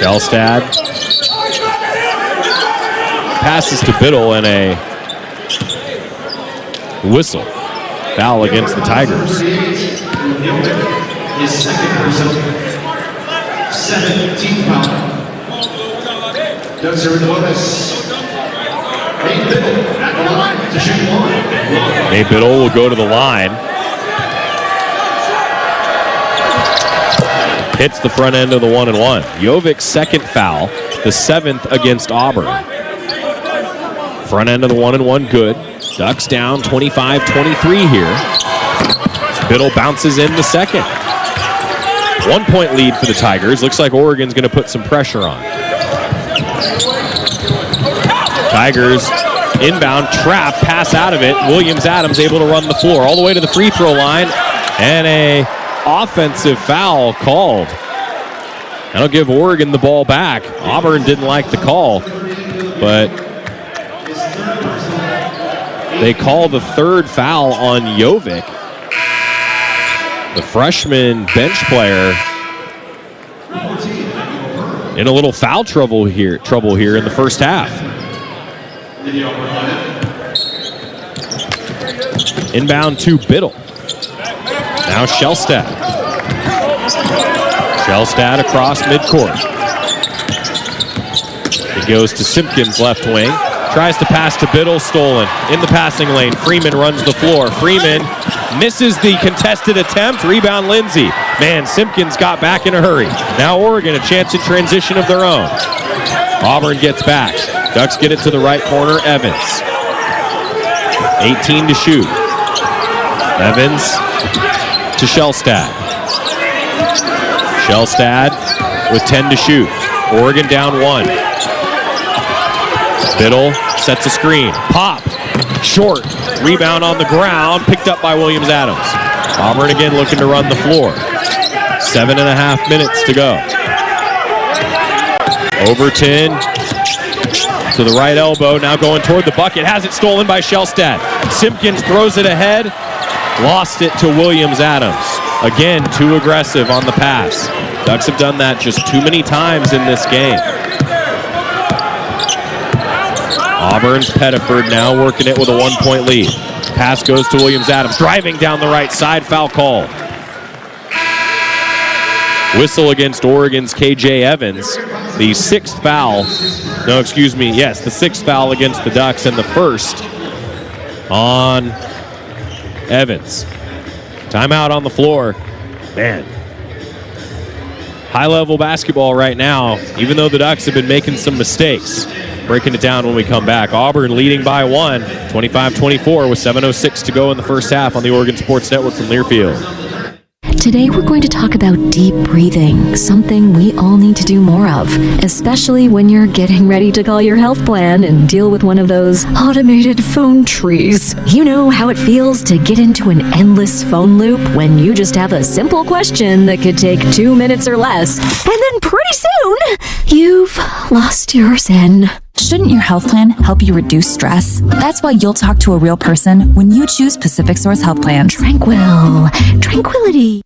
Shellstad passes to Biddle and a whistle. Foul against the Tigers. His second personal. 17 foul. Ducks are in the bonus. Nate Biddle at the line to shoot one. Nate Biddle will go to the line. Hits the front end of the 1-and-1. Jovic's second foul, the 7th against Auburn. Front end of the 1-and-1 good. Ducks down 25-23 here. Biddle bounces in the second. 1 point lead for the Tigers. Looks like Oregon's going to put some pressure on. Tigers inbound, trap, pass out of it. Williams-Adams able to run the floor all the way to the free throw line. And a offensive foul called. That'll give Oregon the ball back. Auburn didn't like the call, but they call the third foul on Jovic. The freshman bench player in a little foul trouble here in the first half. Inbound to Biddle. Now Shellstad. Shellstad across midcourt. He goes to Simpkins left wing. Tries to pass to Biddle, stolen. In the passing lane, Freeman runs the floor. Freeman misses the contested attempt. Rebound Lindsay. Man, Simpkins got back in a hurry. Now Oregon a chance in transition of their own. Auburn gets back. Ducks get it to the right corner. Evans. 18 to shoot. Evans to Shellstad. Shellstad with 10 to shoot. Oregon down 1. Biddle sets a screen. Pop. Short. Rebound on the ground. Picked up by Williams-Adams. Auburn again looking to run the floor. 7.5 minutes to go. Overton to the right elbow. Now going toward the bucket. Has it stolen by Shellstad. Simpkins throws it ahead. Lost it to Williams-Adams. Again, too aggressive on the pass. Ducks have done that just too many times in this game. Auburn's Pettiford now working it with a 1 point lead. Pass goes to Williams-Adams. Driving down the right side. Foul call. Whistle against Oregon's KJ Evans. The 6th foul. No, excuse me. Yes, the 6th foul against the Ducks and the first on Evans. Timeout on the floor. Man. High-level basketball right now, even though the Ducks have been making some mistakes. Breaking it down when we come back. Auburn leading by 1, 25-24 with 7:06 to go in the first half on the Oregon Sports Network from Learfield. Today we're going to talk about deep breathing, something we all need to do more of, especially when you're getting ready to call your health plan and deal with one of those automated phone trees. You know how it feels to get into an endless phone loop when you just have a simple question that could take 2 minutes or less, and then pretty soon, you've lost your zen. Shouldn't your health plan help you reduce stress? That's why you'll talk to a real person when you choose Pacific Source Health Plans. Tranquility.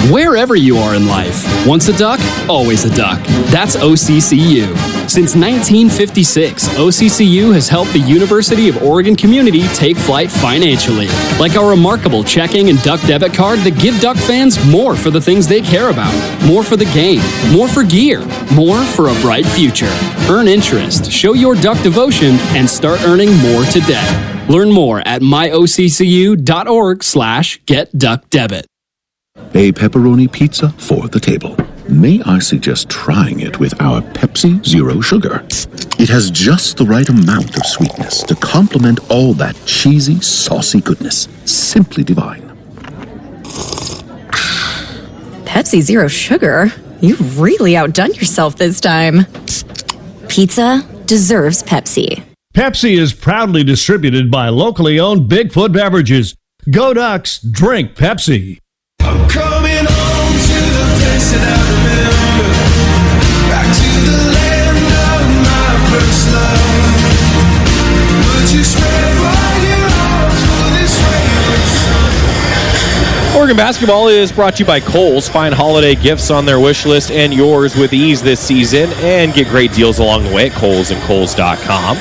Wherever you are in life, once a duck, always a duck. That's OCCU. Since 1956, OCCU has helped the University of Oregon community take flight financially, like our remarkable checking and duck debit card that give Duck fans more for the things they care about, more for the game, more for gear, more for a bright future. Earn interest, show your Duck devotion, and start earning more today. Learn more at myoccu.org/getduckdebit. A pepperoni pizza for the table. May I suggest trying it with our Pepsi Zero Sugar? It has just the right amount of sweetness to complement all that cheesy, saucy goodness. Simply divine. Pepsi Zero Sugar? You've really outdone yourself this time. Pizza deserves Pepsi. Pepsi is proudly distributed by locally owned Bigfoot Beverages. Go Ducks, drink Pepsi. I'm coming home to the place that I remember, back to the land of my first love. Would you spread wide your arms for this rainbow sun? Oregon basketball is brought to you by Kohl's. Find holiday gifts on their wish list and yours with ease this season, and get great deals along the way at Kohl's and Kohl's.com.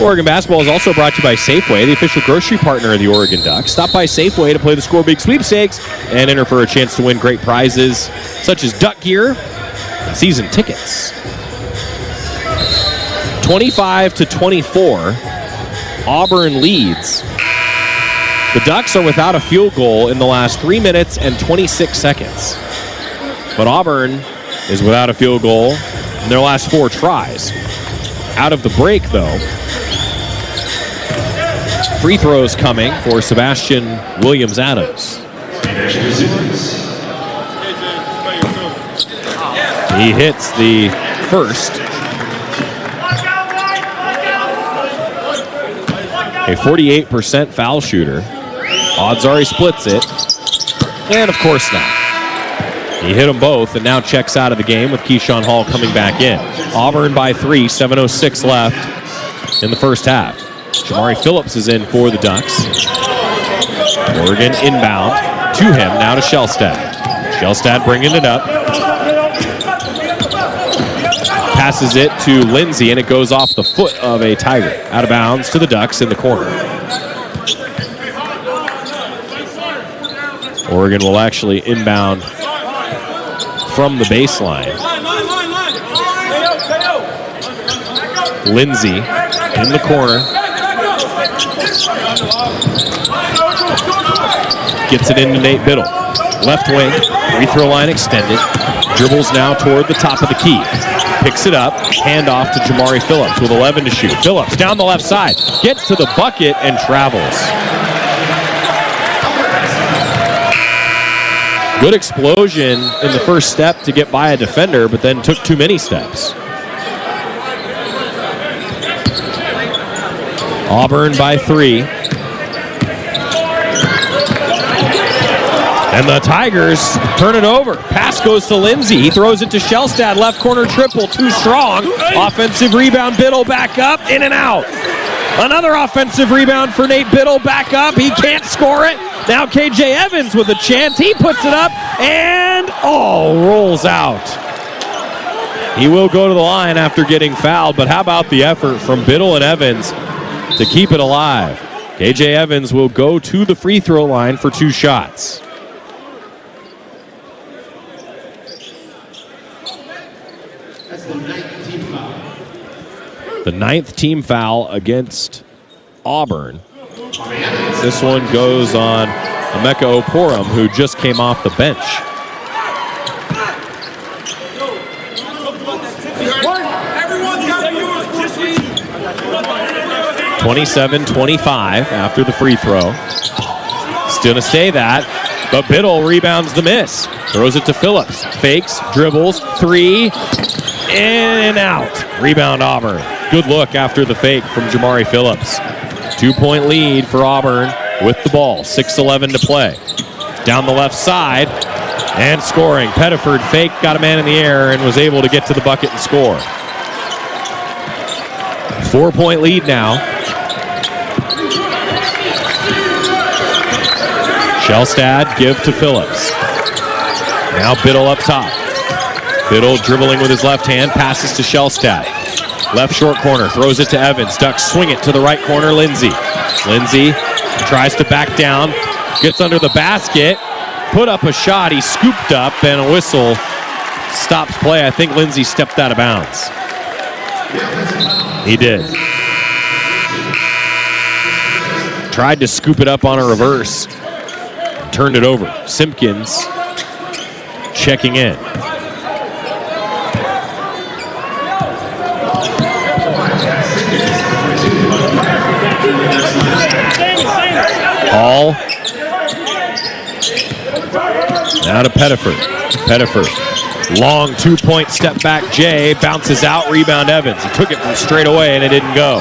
Oregon basketball is also brought to you by Safeway, the official grocery partner of the Oregon Ducks. Stop by Safeway to play the Score Big Sweepstakes and enter for a chance to win great prizes such as duck gear and season tickets. 25-24, Auburn leads. The Ducks are without a field goal in the last 3 minutes and 26 seconds. But Auburn is without a field goal in their last 4 tries. Out of the break, though, free throws coming for Sebastian Williams-Adams. He hits the first. A 48% foul shooter. Odds are he splits it. And of course not. He hit them both and now checks out of the game with Keyshawn Hall coming back in. Auburn by 3, 7:06 left in the first half. Jamari Phillips is in for the Ducks. Oregon inbound to him, now to Shellstad. Shellstad bringing it up. Passes it to Lindsey, and it goes off the foot of a Tiger. Out of bounds to the Ducks in the corner. Oregon will actually inbound from the baseline. Lindsey in the corner. Gets it into Nate Biddle. Left wing, free throw line extended. Dribbles now toward the top of the key. Picks it up, handoff to Jamari Phillips with 11 to shoot. Phillips down the left side, gets to the bucket and travels. Good explosion in the first step to get by a defender, but then took too many steps. Auburn by 3. And the Tigers turn it over. Pass goes to Lindsey. He throws it to Shellstad. Left corner triple, too strong. Offensive rebound, Biddle back up, in and out. Another offensive rebound for Nate Biddle, back up. He can't score it. Now KJ Evans with a chance. He puts it up and, rolls out. He will go to the line after getting fouled, but how about the effort from Biddle and Evans to keep it alive? KJ Evans will go to the free throw line for 2 shots. The 9th team foul against Auburn. This one goes on Emeka Oporum, who just came off the bench. 27-25 after the free throw. Still to stay that, but Biddle rebounds the miss. Throws it to Phillips. Fakes, dribbles, 3, in and out. Rebound Auburn. Good look after the fake from Jamari Phillips. 2-point lead for Auburn with the ball. 6:11 to play. Down the left side and scoring. Pettiford fake, got a man in the air and was able to get to the bucket and score. 4-point lead now. Shellstad give to Phillips. Now Biddle up top. Biddle dribbling with his left hand, passes to Shellstad. Left short corner, throws it to Evans. Ducks swing it to the right corner, Lindsey. Lindsey tries to back down, gets under the basket, put up a shot. He scooped up, and a whistle stops play. I think Lindsey stepped out of bounds. He did. Tried to scoop it up on a reverse. Turned it over. Simpkins checking in. Hall. Now to Pettiford. Pettiford. Long 2-point step back. Jay bounces out. Rebound Evans. He took it from straight away and it didn't go.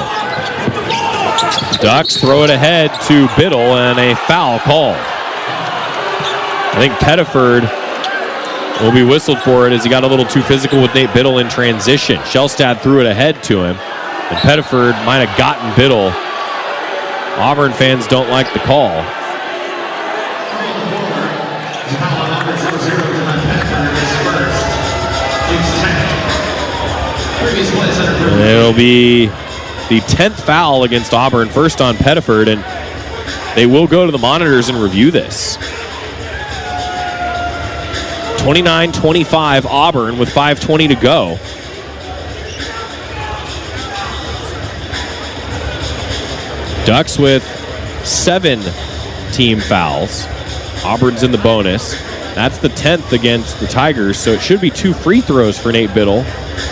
Ducks throw it ahead to Biddle and a foul called. I think Pettiford will be whistled for it as he got a little too physical with Nate Biddle in transition. Shellstad threw it ahead to him, and Pettiford might have gotten Biddle. Auburn fans don't like the call. It'll be the 10th foul against Auburn, first on Pettiford, and they will go to the monitors and review this. 29-25 Auburn with 5:20 to go. Ducks with 7 team fouls. Auburn's in the bonus. That's the 10th against the Tigers, so it should be 2 free throws for Nate Biddle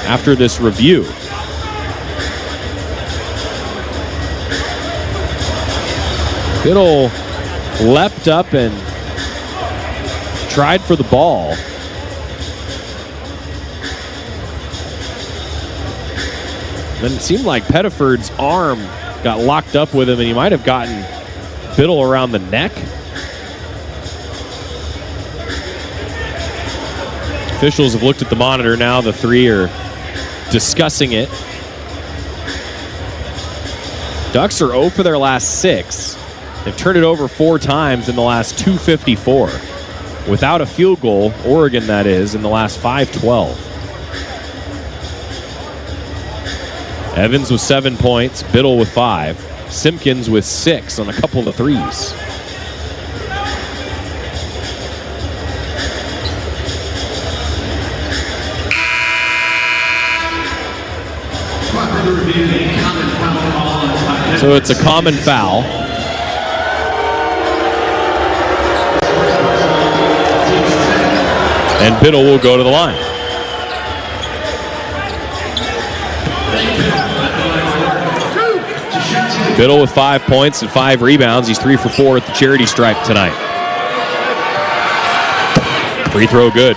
after this review. Biddle leapt up and tried for the ball. Then it seemed like Pettiford's arm got locked up with him, and he might have gotten Biddle around the neck. Officials have looked at the monitor now. The 3 are discussing it. Ducks are 0 for their last 6. They've turned it over 4 times in the last 2:54. Without a field goal, Oregon that is, in the last 5:12. Evans with 7 points, Biddle with 5, Simpkins with 6 on a couple of threes. So it's a common foul. And Biddle will go to the line. Biddle with 5 points and 5 rebounds. He's 3 for 4 at the charity stripe tonight. Free throw good.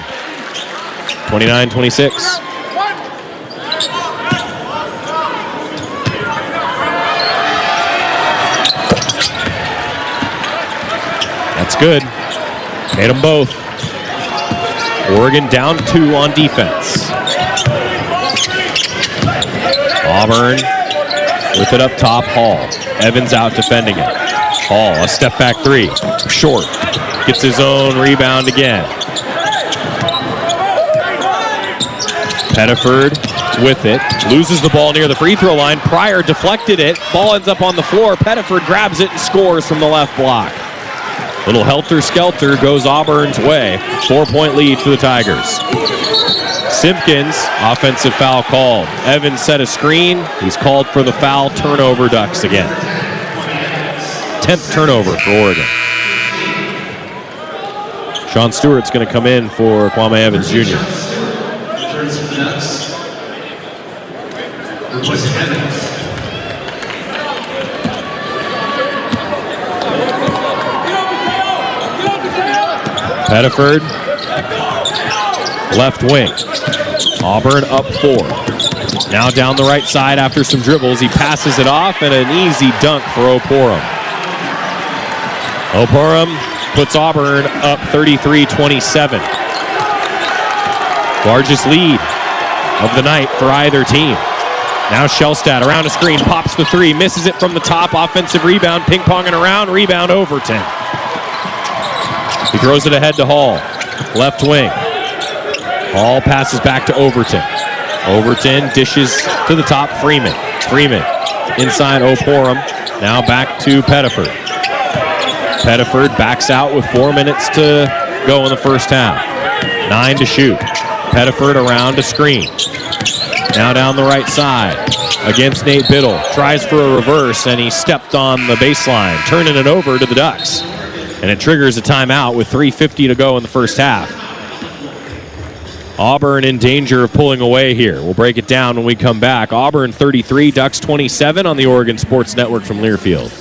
29-26. That's good. Made them both. Oregon down 2 on defense. Auburn with it up top, Hall. Evans out defending it. Hall, a step back 3. Short. Gets his own rebound again. Pettiford with it. Loses the ball near the free throw line. Pryor deflected it. Ball ends up on the floor. Pettiford grabs it and scores from the left block. Little helter-skelter goes Auburn's way. 4-point lead for the Tigers. Simpkins, offensive foul called. Evans set a screen. He's called for the foul. Turnover, Ducks again. 10th turnover for Oregon. Sean Stewart's going to come in for Kwame Evans Jr. Pettiford, left wing. Auburn up 4. Now down the right side after some dribbles. He passes it off, and an easy dunk for O'Porum. O'Porum puts Auburn up 33-27. Largest lead of the night for either team. Now Shellstad around a screen, pops the 3, misses it from the top. Offensive rebound, ping-ponging around, rebound Overton. He throws it ahead to Hall. Left wing. Hall passes back to Overton. Overton dishes to the top. Freeman. Freeman inside O'Porum. Now back to Pettiford. Pettiford backs out with 4 minutes to go in the first half. 9 to shoot. Pettiford around a screen. Now down the right side against Nate Biddle. Tries for a reverse, and he stepped on the baseline, turning it over to the Ducks. And it triggers a timeout with 3:50 to go in the first half. Auburn in danger of pulling away here. We'll break it down when we come back. Auburn 33, Ducks 27 on the Oregon Sports Network from Learfield.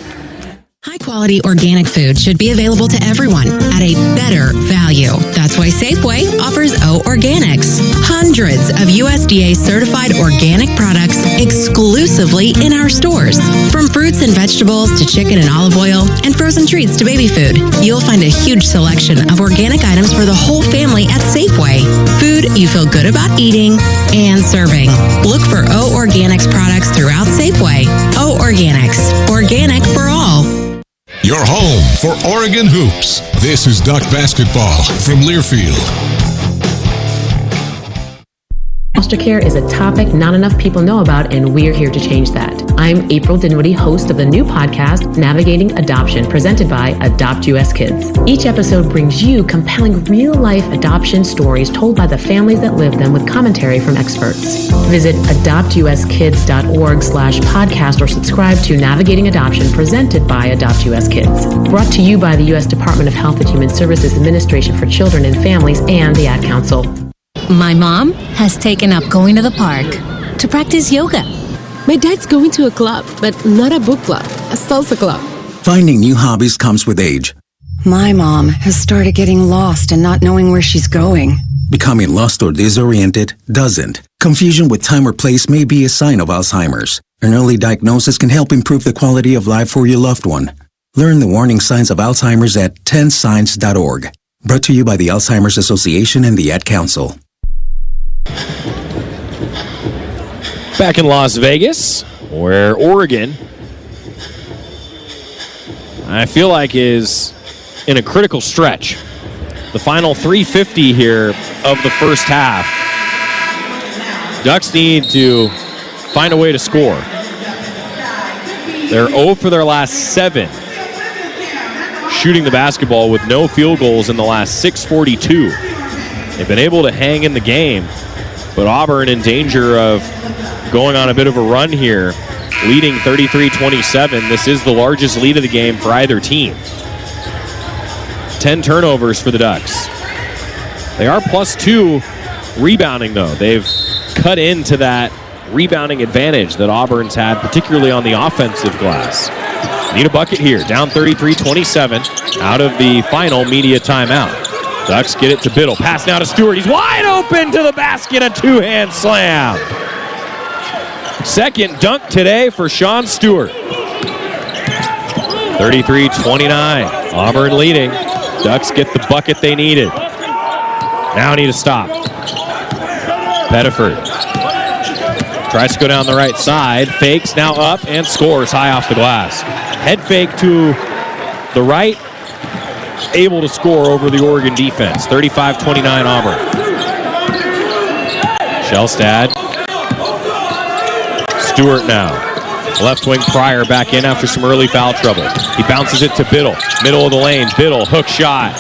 High-quality organic food should be available to everyone at a better value. That's why Safeway offers O Organics. Hundreds of USDA-certified organic products exclusively in our stores. From fruits and vegetables to chicken and olive oil and frozen treats to baby food, you'll find a huge selection of organic items for the whole family at Safeway. Food you feel good about eating and serving. Look for O Organics products throughout Safeway. O Organics. Organic for all. Your home for Oregon hoops. This is Duck Basketball from Learfield. foster care is a topic not enough people know about, and we're here to change that. I'm April Dinwiddie, host of the new podcast, Navigating Adoption, presented by Adopt US Kids. Each episode brings you compelling real-life adoption stories told by the families that live them with commentary from experts. Visit adoptuskids.org/podcast or subscribe to Navigating Adoption, presented by Adopt US Kids. Brought to you by the U.S. Department of Health and Human Services Administration for Children and Families and the Ad Council. My mom has taken up going to the park to practice yoga. My dad's going to a club, but not a book club, a salsa club. Finding new hobbies comes with age. My mom has started getting lost and not knowing where she's going. Becoming lost or disoriented doesn't. Confusion with time or place may be a sign of Alzheimer's. An early diagnosis can help improve the quality of life for your loved one. Learn the warning signs of Alzheimer's at 10signs.org. Brought to you by the Alzheimer's Association and the Ad Council. Back in Las Vegas, where Oregon, I feel like, is in a critical stretch. The final 3:50 here of the first half. Ducks need to find a way to score. They're 0 for their last 7 shooting the basketball with no field goals in the last 6:42. They've been able to hang in the game, but Auburn in danger of going on a bit of a run here, leading 33-27. This is the largest lead of the game for either team. 10 turnovers for the Ducks. They are +2 rebounding, though. They've cut into that rebounding advantage that Auburn's had, particularly on the offensive glass. Need a bucket here. Down 33-27 out of the final media timeout. Ducks get it to Biddle. Pass now to Stewart. He's wide open to the basket. A two-hand slam. Second dunk today for Sean Stewart. 33-29. Auburn leading. Ducks get the bucket they needed. Now need a stop. Pettiford tries to go down the right side. Fakes, now up, and scores high off the glass. Head fake to the right. Able to score over the Oregon defense. 35-29 Auburn. Shellstad. Stewart now. Left wing Pryor back in after some early foul trouble. He bounces it to Biddle. Middle of the lane. Biddle, hook shot.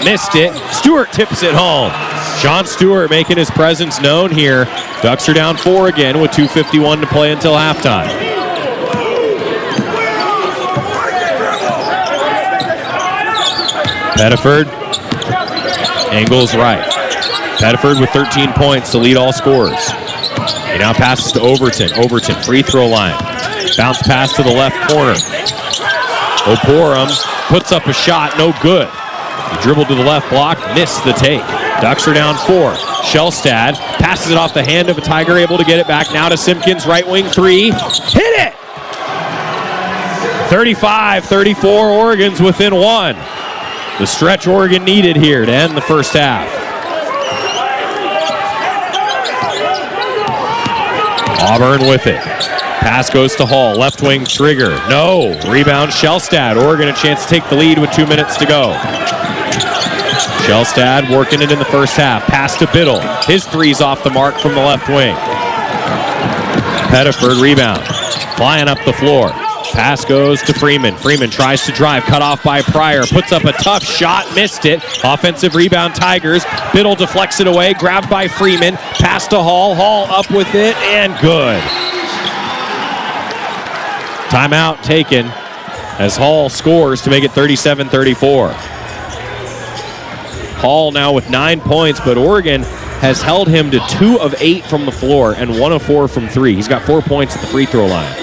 Missed it. Stewart tips it home. Sean Stewart making his presence known here. Ducks are down 4 again with 2:51 to play until halftime. Pettiford angles right. Pettiford with 13 points to lead all scorers. He now passes to Overton. Overton, free throw line. Bounce pass to the left corner. O'Borum puts up a shot, no good. He dribbled to the left block, missed the take. Ducks are down 4. Shellstad passes it off the hand of a Tiger, able to get it back now to Simpkins, right wing 3. Hit it! 35-34, Oregon's within 1. The stretch Oregon needed here to end the first half. Auburn with it. Pass goes to Hall. Left wing Trigger. No. Rebound Shellstad. Oregon a chance to take the lead with 2 minutes to go. Shellstad working it in the first half. Pass to Biddle. His three's off the mark from the left wing. Pettiford rebound. Flying up the floor. Pass goes to Freeman. Freeman tries to drive. Cut off by Pryor. Puts up a tough shot. Missed it. Offensive rebound Tigers. Biddle deflects it away. Grabbed by Freeman. Pass to Hall. Hall up with it and good. Timeout taken as Hall scores to make it 37-34. Hall now with 9 points, but Oregon has held him to 2 of 8 from the floor and 1 of 4 from 3. He's got 4 points at the free throw line.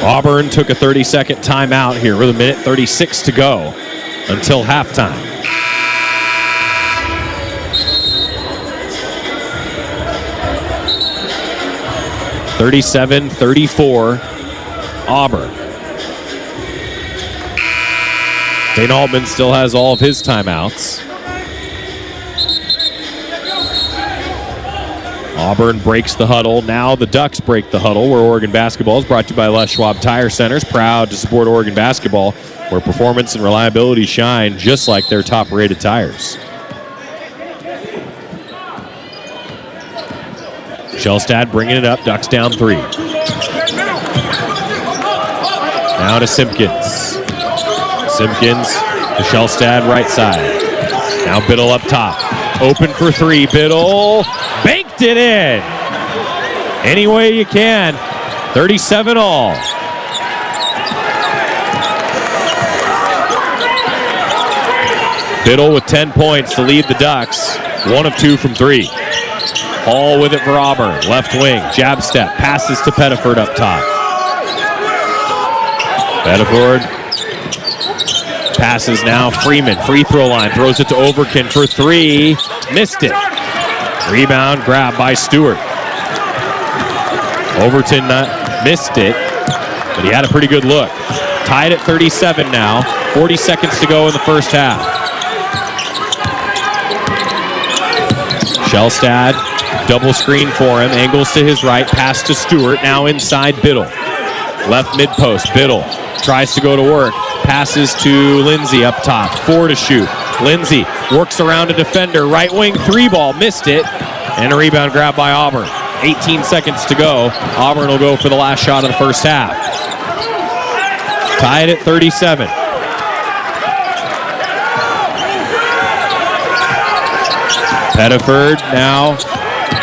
Auburn took a 30-second timeout here with 1:36 to go until halftime. (37-34) Auburn. Dane Altman still has all of his timeouts. Auburn breaks the huddle. Now the Ducks break the huddle, where Oregon basketball is brought to you by Les Schwab Tire Centers, proud to support Oregon basketball, where performance and reliability shine just like their top-rated tires. Shellstad bringing it up. Ducks down 3. Now to Simpkins. Simpkins to Shellstad right side. Now Biddle up top. Open for 3. Biddle banked it in. Any way you can. 37 all. Biddle with 10 points to lead the Ducks. 1 of 2 from 3. Hall with it for Auburn. Left wing. Jab step. Passes to Pettiford up top. Pettiford passes now. Freeman. Free throw line. Throws it to Overkin for 3. Missed it. Rebound grab by Stewart. Overton missed it, but he had a pretty good look. Tied at 37 now. 40 seconds to go in the first half. Shellstad, double screen for him. Angles to his right. Pass to Stewart. Now inside Biddle. Left mid post. Biddle tries to go to work. Passes to Lindsay up top. 4 to shoot. Lindsay works around a defender. Right wing 3-ball. Missed it. And a rebound grab by Auburn. 18 seconds to go. Auburn will go for the last shot of the first half. Tied at 37. Pettiford now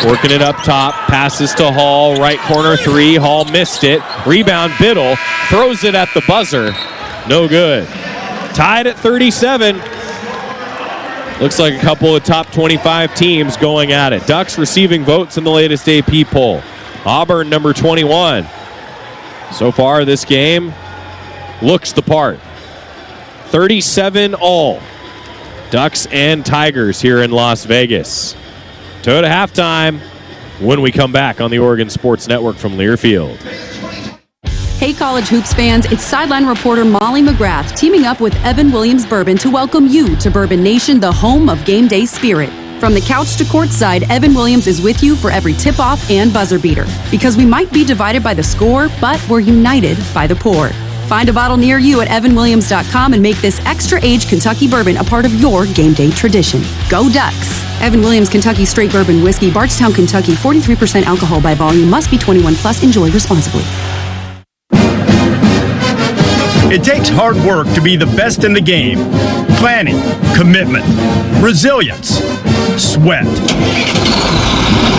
working it up top. Passes to Hall. Right corner 3. Hall missed it. Rebound Biddle. Throws it at the buzzer. No good. Tied at 37. Looks like a couple of top 25 teams going at it. Ducks receiving votes in the latest AP poll. Auburn, number 21. So far, this game looks the part. 37 all. Ducks and Tigers here in Las Vegas. To halftime when we come back on the Oregon Sports Network from Learfield. Hey college hoops fans, it's sideline reporter Molly McGrath teaming up with Evan Williams Bourbon to welcome you to Bourbon Nation, the home of game day spirit. From the couch to courtside, Evan Williams is with you for every tip-off and buzzer beater. Because we might be divided by the score, but we're united by the pour. Find a bottle near you at evanwilliams.com and make this extra-aged Kentucky bourbon a part of your game day tradition. Go Ducks! Evan Williams Kentucky Straight Bourbon Whiskey, Bardstown, Kentucky, 43% alcohol by volume, must be 21 plus. Enjoy responsibly. It takes hard work to be the best in the game. Planning, commitment, resilience, sweat.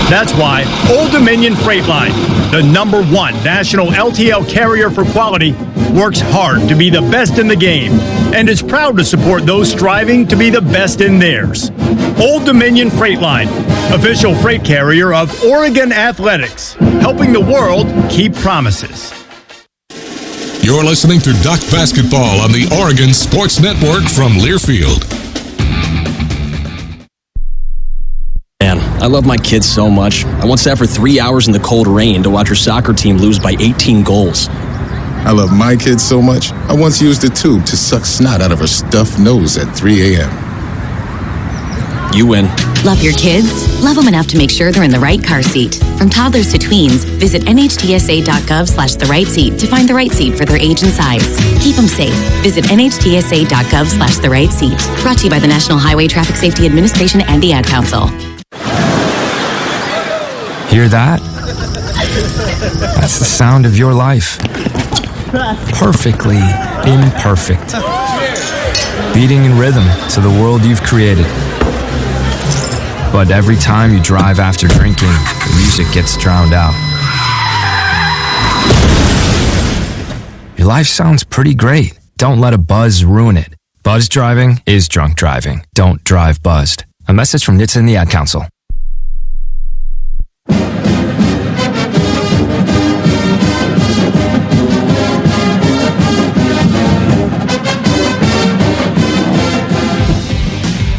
That's why Old Dominion Freight Line, the #1 national LTL carrier for quality, works hard to be the best in the game and is proud to support those striving to be the best in theirs. Old Dominion Freight Line, official freight carrier of Oregon Athletics, helping the world keep promises. You're listening to Duck Basketball on the Oregon Sports Network from Learfield. Man, I love my kids so much. I once sat for 3 hours in the cold rain to watch her soccer team lose by 18 goals. I love my kids so much, I once used a tube to suck snot out of her stuffed nose at 3 a.m. You win. Love your kids? Love them enough to make sure they're in the right car seat. From toddlers to tweens, visit nhtsa.gov/the right seat to find the right seat for their age and size. Keep them safe. Visit nhtsa.gov/the right seat. Brought to you by the National Highway Traffic Safety Administration and the Ad Council. Hear that? That's the sound of your life. Perfectly imperfect. Beating in rhythm to the world you've created. But every time you drive after drinking, the music gets drowned out. Your life sounds pretty great. Don't let a buzz ruin it. Buzz driving is drunk driving. Don't drive buzzed. A message from NCAA and the Ad Council.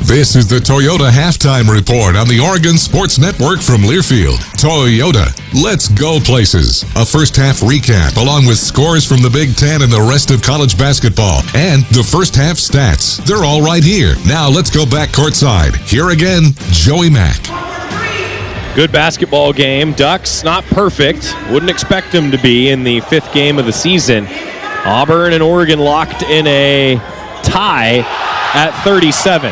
This is the Toyota Halftime Report on the Oregon Sports Network from Learfield. Toyota, let's go places. A first half recap along with scores from the Big Ten and the rest of college basketball. And the first half stats. They're all right here. Now let's go back courtside. Here again, Joey Mack. Good basketball game. Ducks not perfect. Wouldn't expect them to be in the 5th game of the season. Auburn and Oregon locked in a tie at 37.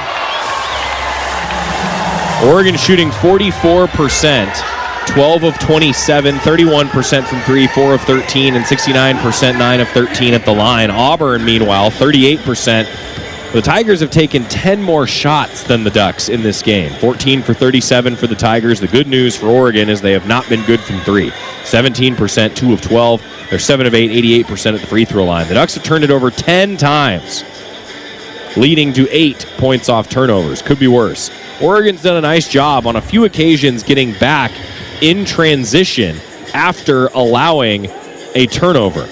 Oregon shooting 44%, 12 of 27, 31% from 3, 4 of 13, and 69%, 9 of 13 at the line. Auburn, meanwhile, 38%. The Tigers have taken 10 more shots than the Ducks in this game. 14 for 37 for the Tigers. The good news for Oregon is they have not been good from 3. 17%, 2 of 12. They're 7 of 8, 88% at the free throw line. The Ducks have turned it over 10 times, leading to 8 points off turnovers. Could be worse. Oregon's done a nice job on a few occasions getting back in transition after allowing a turnover.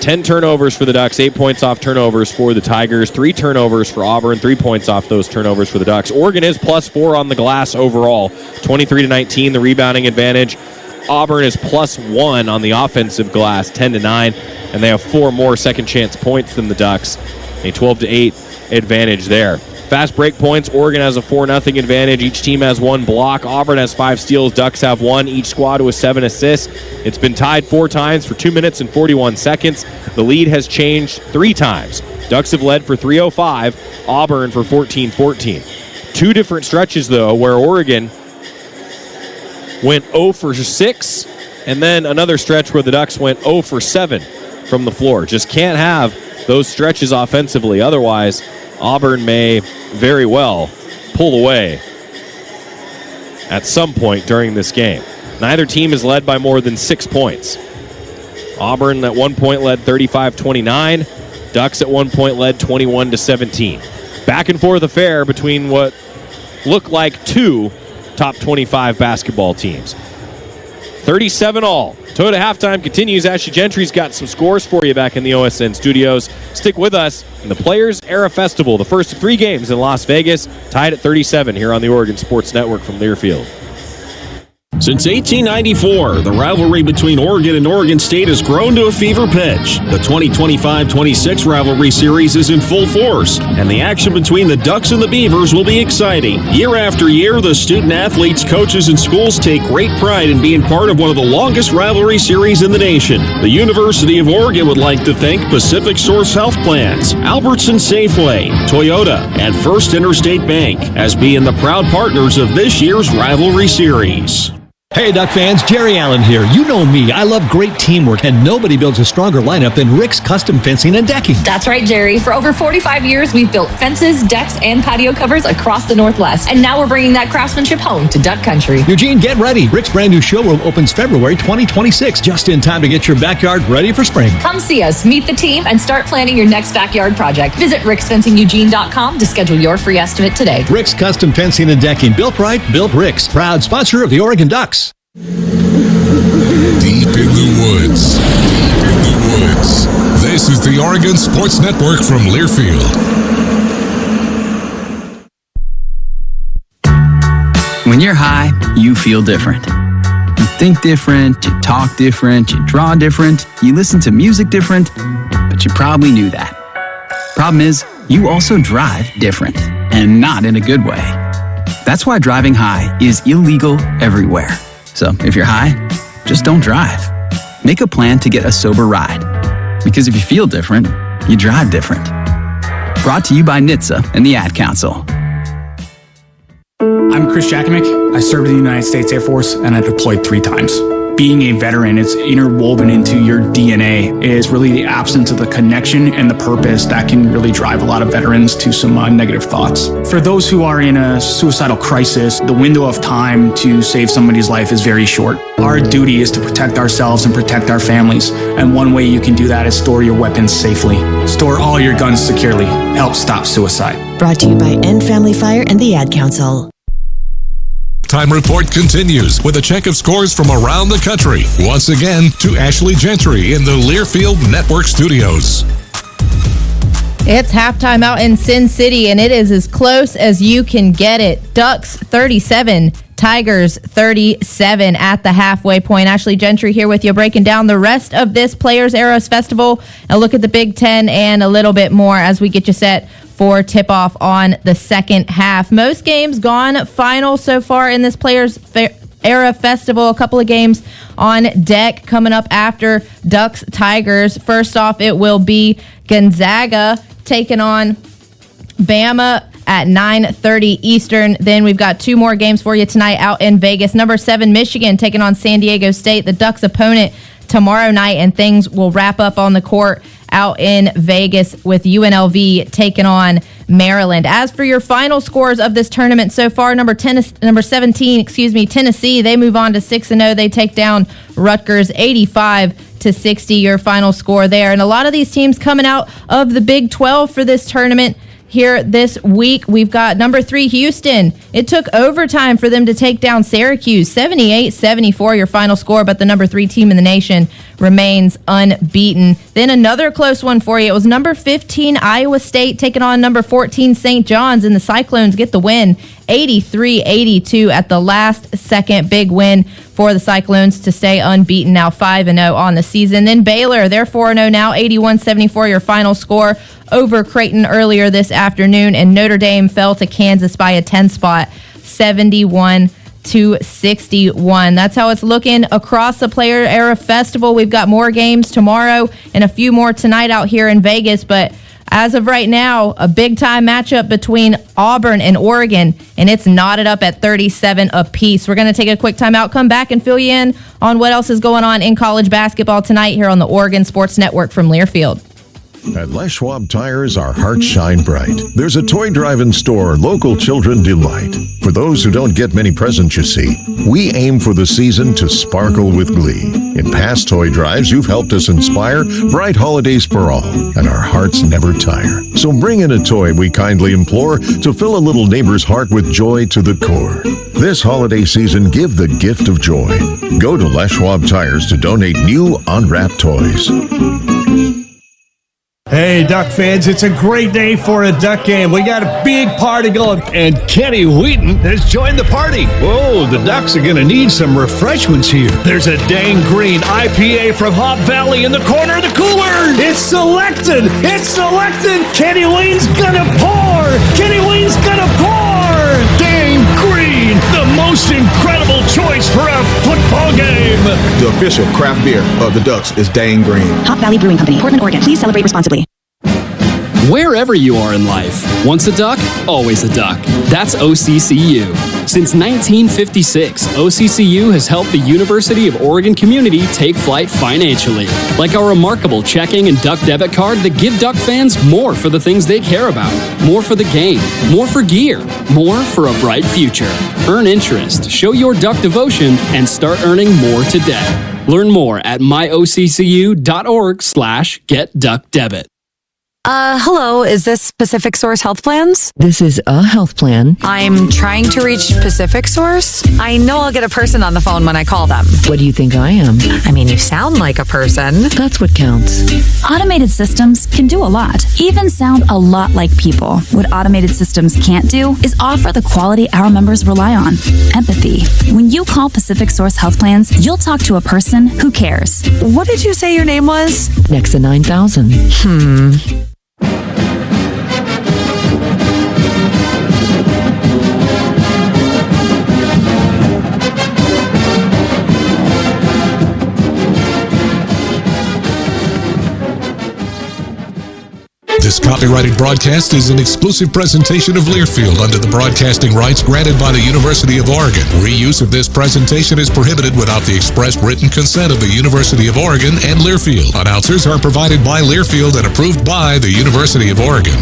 10 turnovers for the Ducks, 8 points off turnovers for the Tigers, 3 turnovers for Auburn, 3 points off those turnovers for the Ducks. Oregon is +4 on the glass overall, 23-19, the rebounding advantage. Auburn is +1 on the offensive glass, 10-9, and they have 4 more second chance points than the Ducks, a 12-8 advantage there. Fast break points, Oregon has a 4-0 advantage. Each team has 1 block. Auburn has 5 steals. Ducks have 1. Each squad with 7 assists. It's been tied 4 times for 2 minutes and 41 seconds. The lead has changed 3 times. Ducks have led for 3:05. Auburn for 14-14. 2 different stretches, though, where Oregon went 0 for 6, and then another stretch where the Ducks went 0 for 7 from the floor. Just can't have those stretches offensively. Otherwise, Auburn may very well pull away at some point during this game. Neither team is led by more than 6 points. Auburn at one point led 35-29. Ducks at one point led 21-17. Back and forth affair between what look like 2 top 25 basketball teams. 37 all. Toyota Halftime continues. Ashley Gentry's got some scores for you back in the OSN studios. Stick with us in the Players Era Festival, the first of 3 games in Las Vegas, tied at 37 here on the Oregon Sports Network from Learfield. Since 1894, the rivalry between Oregon and Oregon State has grown to a fever pitch. The 2025-26 rivalry series is in full force, and the action between the Ducks and the Beavers will be exciting. Year after year, the student-athletes, coaches, and schools take great pride in being part of one of the longest rivalry series in the nation. The University of Oregon would like to thank Pacific Source Health Plans, Albertson Safeway, Toyota, and First Interstate Bank as being the proud partners of this year's rivalry series. Hey, Duck fans, Jerry Allen here. You know me. I love great teamwork, and nobody builds a stronger lineup than Rick's Custom Fencing and Decking. That's right, Jerry. For over 45 years, we've built fences, decks, and patio covers across the Northwest. And now we're bringing that craftsmanship home to Duck Country. Eugene, get ready. Rick's brand new showroom opens February 2026, just in time to get your backyard ready for spring. Come see us, meet the team, and start planning your next backyard project. Visit ricksfencingeugene.com to schedule your free estimate today. Rick's Custom Fencing and Decking. Built right, built Rick's. Proud sponsor of the Oregon Ducks. Deep in the woods. Deep in the woods. This is the Oregon Sports Network from Learfield. When you're high, you feel different. You think different, you talk different, you draw different, you listen to music different, but you probably knew that. Problem is, you also drive different, and not in a good way. That's why driving high is illegal everywhere. So if you're high, just don't drive. Make a plan to get a sober ride. Because if you feel different, you drive different. Brought to you by NHTSA and the Ad Council. I'm Chris Jakimick. I served in the United States Air Force and I deployed 3 times. Being a veteran, it's interwoven into your DNA. Is really the absence of the connection and the purpose that can really drive a lot of veterans to some negative thoughts. For those who are in a suicidal crisis, the window of time to save somebody's life is very short. Our duty is to protect ourselves and protect our families. And one way you can do that is store your weapons safely. Store all your guns securely. Help stop suicide. Brought to you by End Family Fire and the Ad Council. Time report continues with a check of scores from around the country. Once again, to Ashley Gentry in the Learfield Network studios. It's halftime out in Sin City, and it is as close as you can get it. Ducks 37, Tigers 37 at the halfway point. Ashley Gentry here with you, breaking down the rest of this Players Eras Festival. A look at the Big Ten and a little bit more as we get you set for tip-off on the second half. Most games gone final so far in this Players Era Festival. A couple of games on deck coming up after Ducks Tigers. First off, it will be Gonzaga taking on Bama at 9:30 Eastern. Then we've got two more games for you tonight out in Vegas. Number 7 Michigan taking on San Diego State, the Ducks opponent tomorrow night, and things will wrap up on the court out in Vegas with UNLV taking on Maryland. As for your final scores of this tournament so far, number 17, Tennessee, they move on to 6-0. They take down Rutgers 85-60, your final score there. And a lot of these teams coming out of the Big 12 for this tournament here this week. We've got number 3 Houston. It took overtime for them to take down Syracuse, 78-74 your final score, but the number 3 team in the nation remains unbeaten. Then another close one for you. It was number 15 Iowa State taking on number 14 St. John's, and the Cyclones get the win 83-82 at the last second. Big win for the Cyclones to stay unbeaten, now 5-0 on the season. Then Baylor, they're 4-0 now, 81-74 your final score over Creighton earlier this afternoon, and Notre Dame fell to Kansas by a 10 spot, 71-61. That's how it's looking across the Player Era Festival. We've got more games tomorrow and a few more tonight out here in Vegas, but as of right now, a big-time matchup between Auburn and Oregon, and it's knotted up at 37 apiece. We're going to take a quick timeout, come back, and fill you in on what else is going on in college basketball tonight here on the Oregon Sports Network from Learfield. At Les Schwab Tires, our hearts shine bright. There's a toy drive-in store local children delight. For those who don't get many presents, you see, we aim for the season to sparkle with glee. In past toy drives, you've helped us inspire bright holidays for all, and our hearts never tire. So bring in a toy, we kindly implore, to fill a little neighbor's heart with joy to the core. This holiday season, give the gift of joy. Go to Les Schwab Tires to donate new unwrapped toys. Hey, Duck fans, it's a great day for a Duck game. We got a big party going, and Kenny Wheaton has joined the party. Whoa, the Ducks are going to need some refreshments here. There's a Dang Green IPA from Hop Valley in the corner of the cooler. It's selected. It's selected. Kenny Wheaton's going to pour. Kenny Wheaton's going to pour. Dang Green, the most incredible choice for a football game. The official craft beer of the Ducks is Dang Green. Hop Valley Brewing Company, Portland, Oregon. Please celebrate responsibly. Wherever you are in life, once a duck, always a duck. That's OCCU. Since 1956, OCCU has helped the University of Oregon community take flight financially. Like our remarkable checking and duck debit card that give Duck fans more for the things they care about. More for the game, more for gear, more for a bright future. Earn interest, show your Duck devotion, and start earning more today. Learn more at myoccu.org/getduckdebit. Hello, is this Pacific Source Health Plans? This is a health plan. I'm trying to reach Pacific Source. I know I'll get a person on the phone when I call them. What do you think I am? I mean, you sound like a person. That's what counts. Automated systems can do a lot, even sound a lot like people. What automated systems can't do is offer the quality our members rely on, empathy. When you call Pacific Source Health Plans, you'll talk to a person who cares. What did you say your name was? Nexa 9000. This copyrighted broadcast is an exclusive presentation of Learfield under the broadcasting rights granted by the University of Oregon. Reuse of this presentation is prohibited without the express written consent of the University of Oregon and Learfield. Announcers are provided by Learfield and approved by the University of Oregon.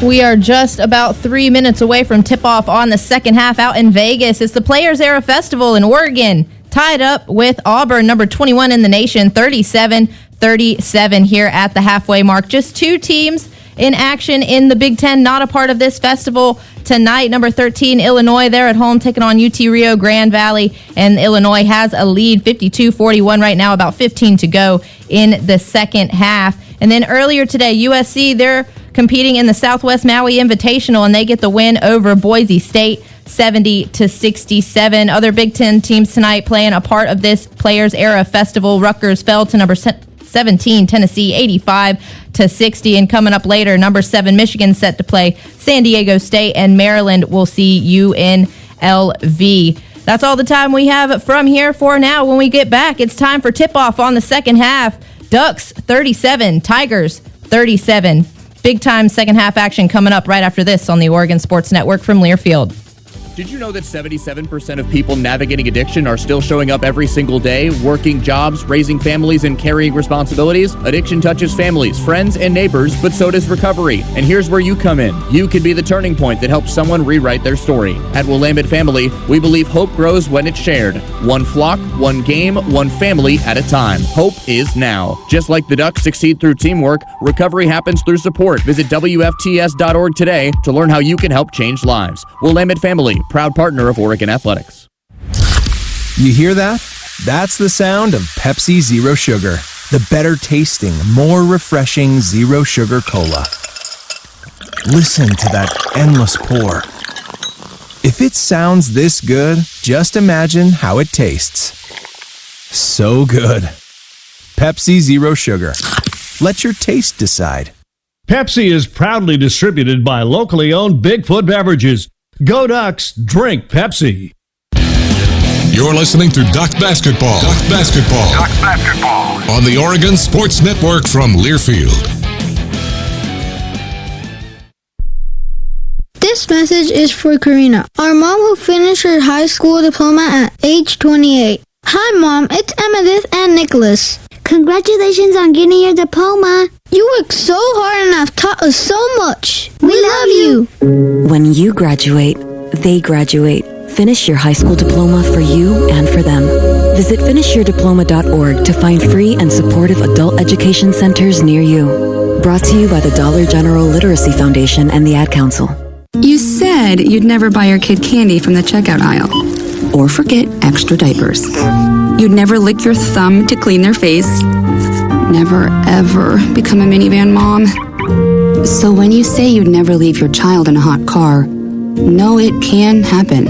We are just about 3 minutes away from tip-off on the second half out in Vegas. It's the Players Era Festival in Oregon, tied up with Auburn, number 21 in the nation, 37-37 here at the halfway mark. Just two teams in action in the Big Ten, not a part of this festival tonight. Number 13, Illinois, they're at home taking on UT Rio Grande Valley, and Illinois has a lead, 52-41 right now, about 15 to go in the second half. And then earlier today, USC, they're competing in the Southwest Maui Invitational, and they get the win over Boise State, 70-67. Other Big Ten teams tonight playing a part of this Players Era Festival. Rutgers fell to number 17, Tennessee, 85-60. And coming up later, number 7, Michigan set to play San Diego State, and Maryland will see UNLV. LV. That's all the time we have from here for now. When we get back, it's time for tip-off on the second half. Ducks 37, Tigers 37. Big-time second-half action coming up right after this on the Oregon Sports Network from Learfield. Did you know that 77% of people navigating addiction are still showing up every single day, working jobs, raising families, and carrying responsibilities? Addiction touches families, friends, and neighbors, but so does recovery. And here's where you come in. You could be the turning point that helps someone rewrite their story. At Willamette Family, we believe hope grows when it's shared. One flock, one game, one family at a time. Hope is now. Just like the Ducks succeed through teamwork, recovery happens through support. Visit WFTS.org today to learn how you can help change lives. Willamette Family, proud partner of Oregon Athletics. You hear that? That's the sound of Pepsi Zero Sugar, the better tasting, more refreshing zero sugar cola. Listen to that endless pour. If it sounds this good, just imagine how it tastes. So good. Pepsi Zero Sugar. Let your taste decide. Pepsi is proudly distributed by locally owned Bigfoot Beverages. Go Ducks, drink Pepsi. You're listening to Duck Basketball. Duck Basketball. Duck Basketball. On the Oregon Sports Network from Learfield. This message is for Karina, our mom who finished her high school diploma at age 28. Hi Mom, it's Amethyst and Nicholas. Congratulations on getting your diploma. You worked so hard and have taught us so much. We love you. When you graduate, they graduate. Finish your high school diploma for you and for them. Visit finishyourdiploma.org to find free and supportive adult education centers near you. Brought to you by the Dollar General Literacy Foundation and the Ad Council. You said you'd never buy your kid candy from the checkout aisle. Or forget extra diapers. You'd never lick your thumb to clean their face. Never, ever become a minivan mom. So when you say you'd never leave your child in a hot car, no, it can happen.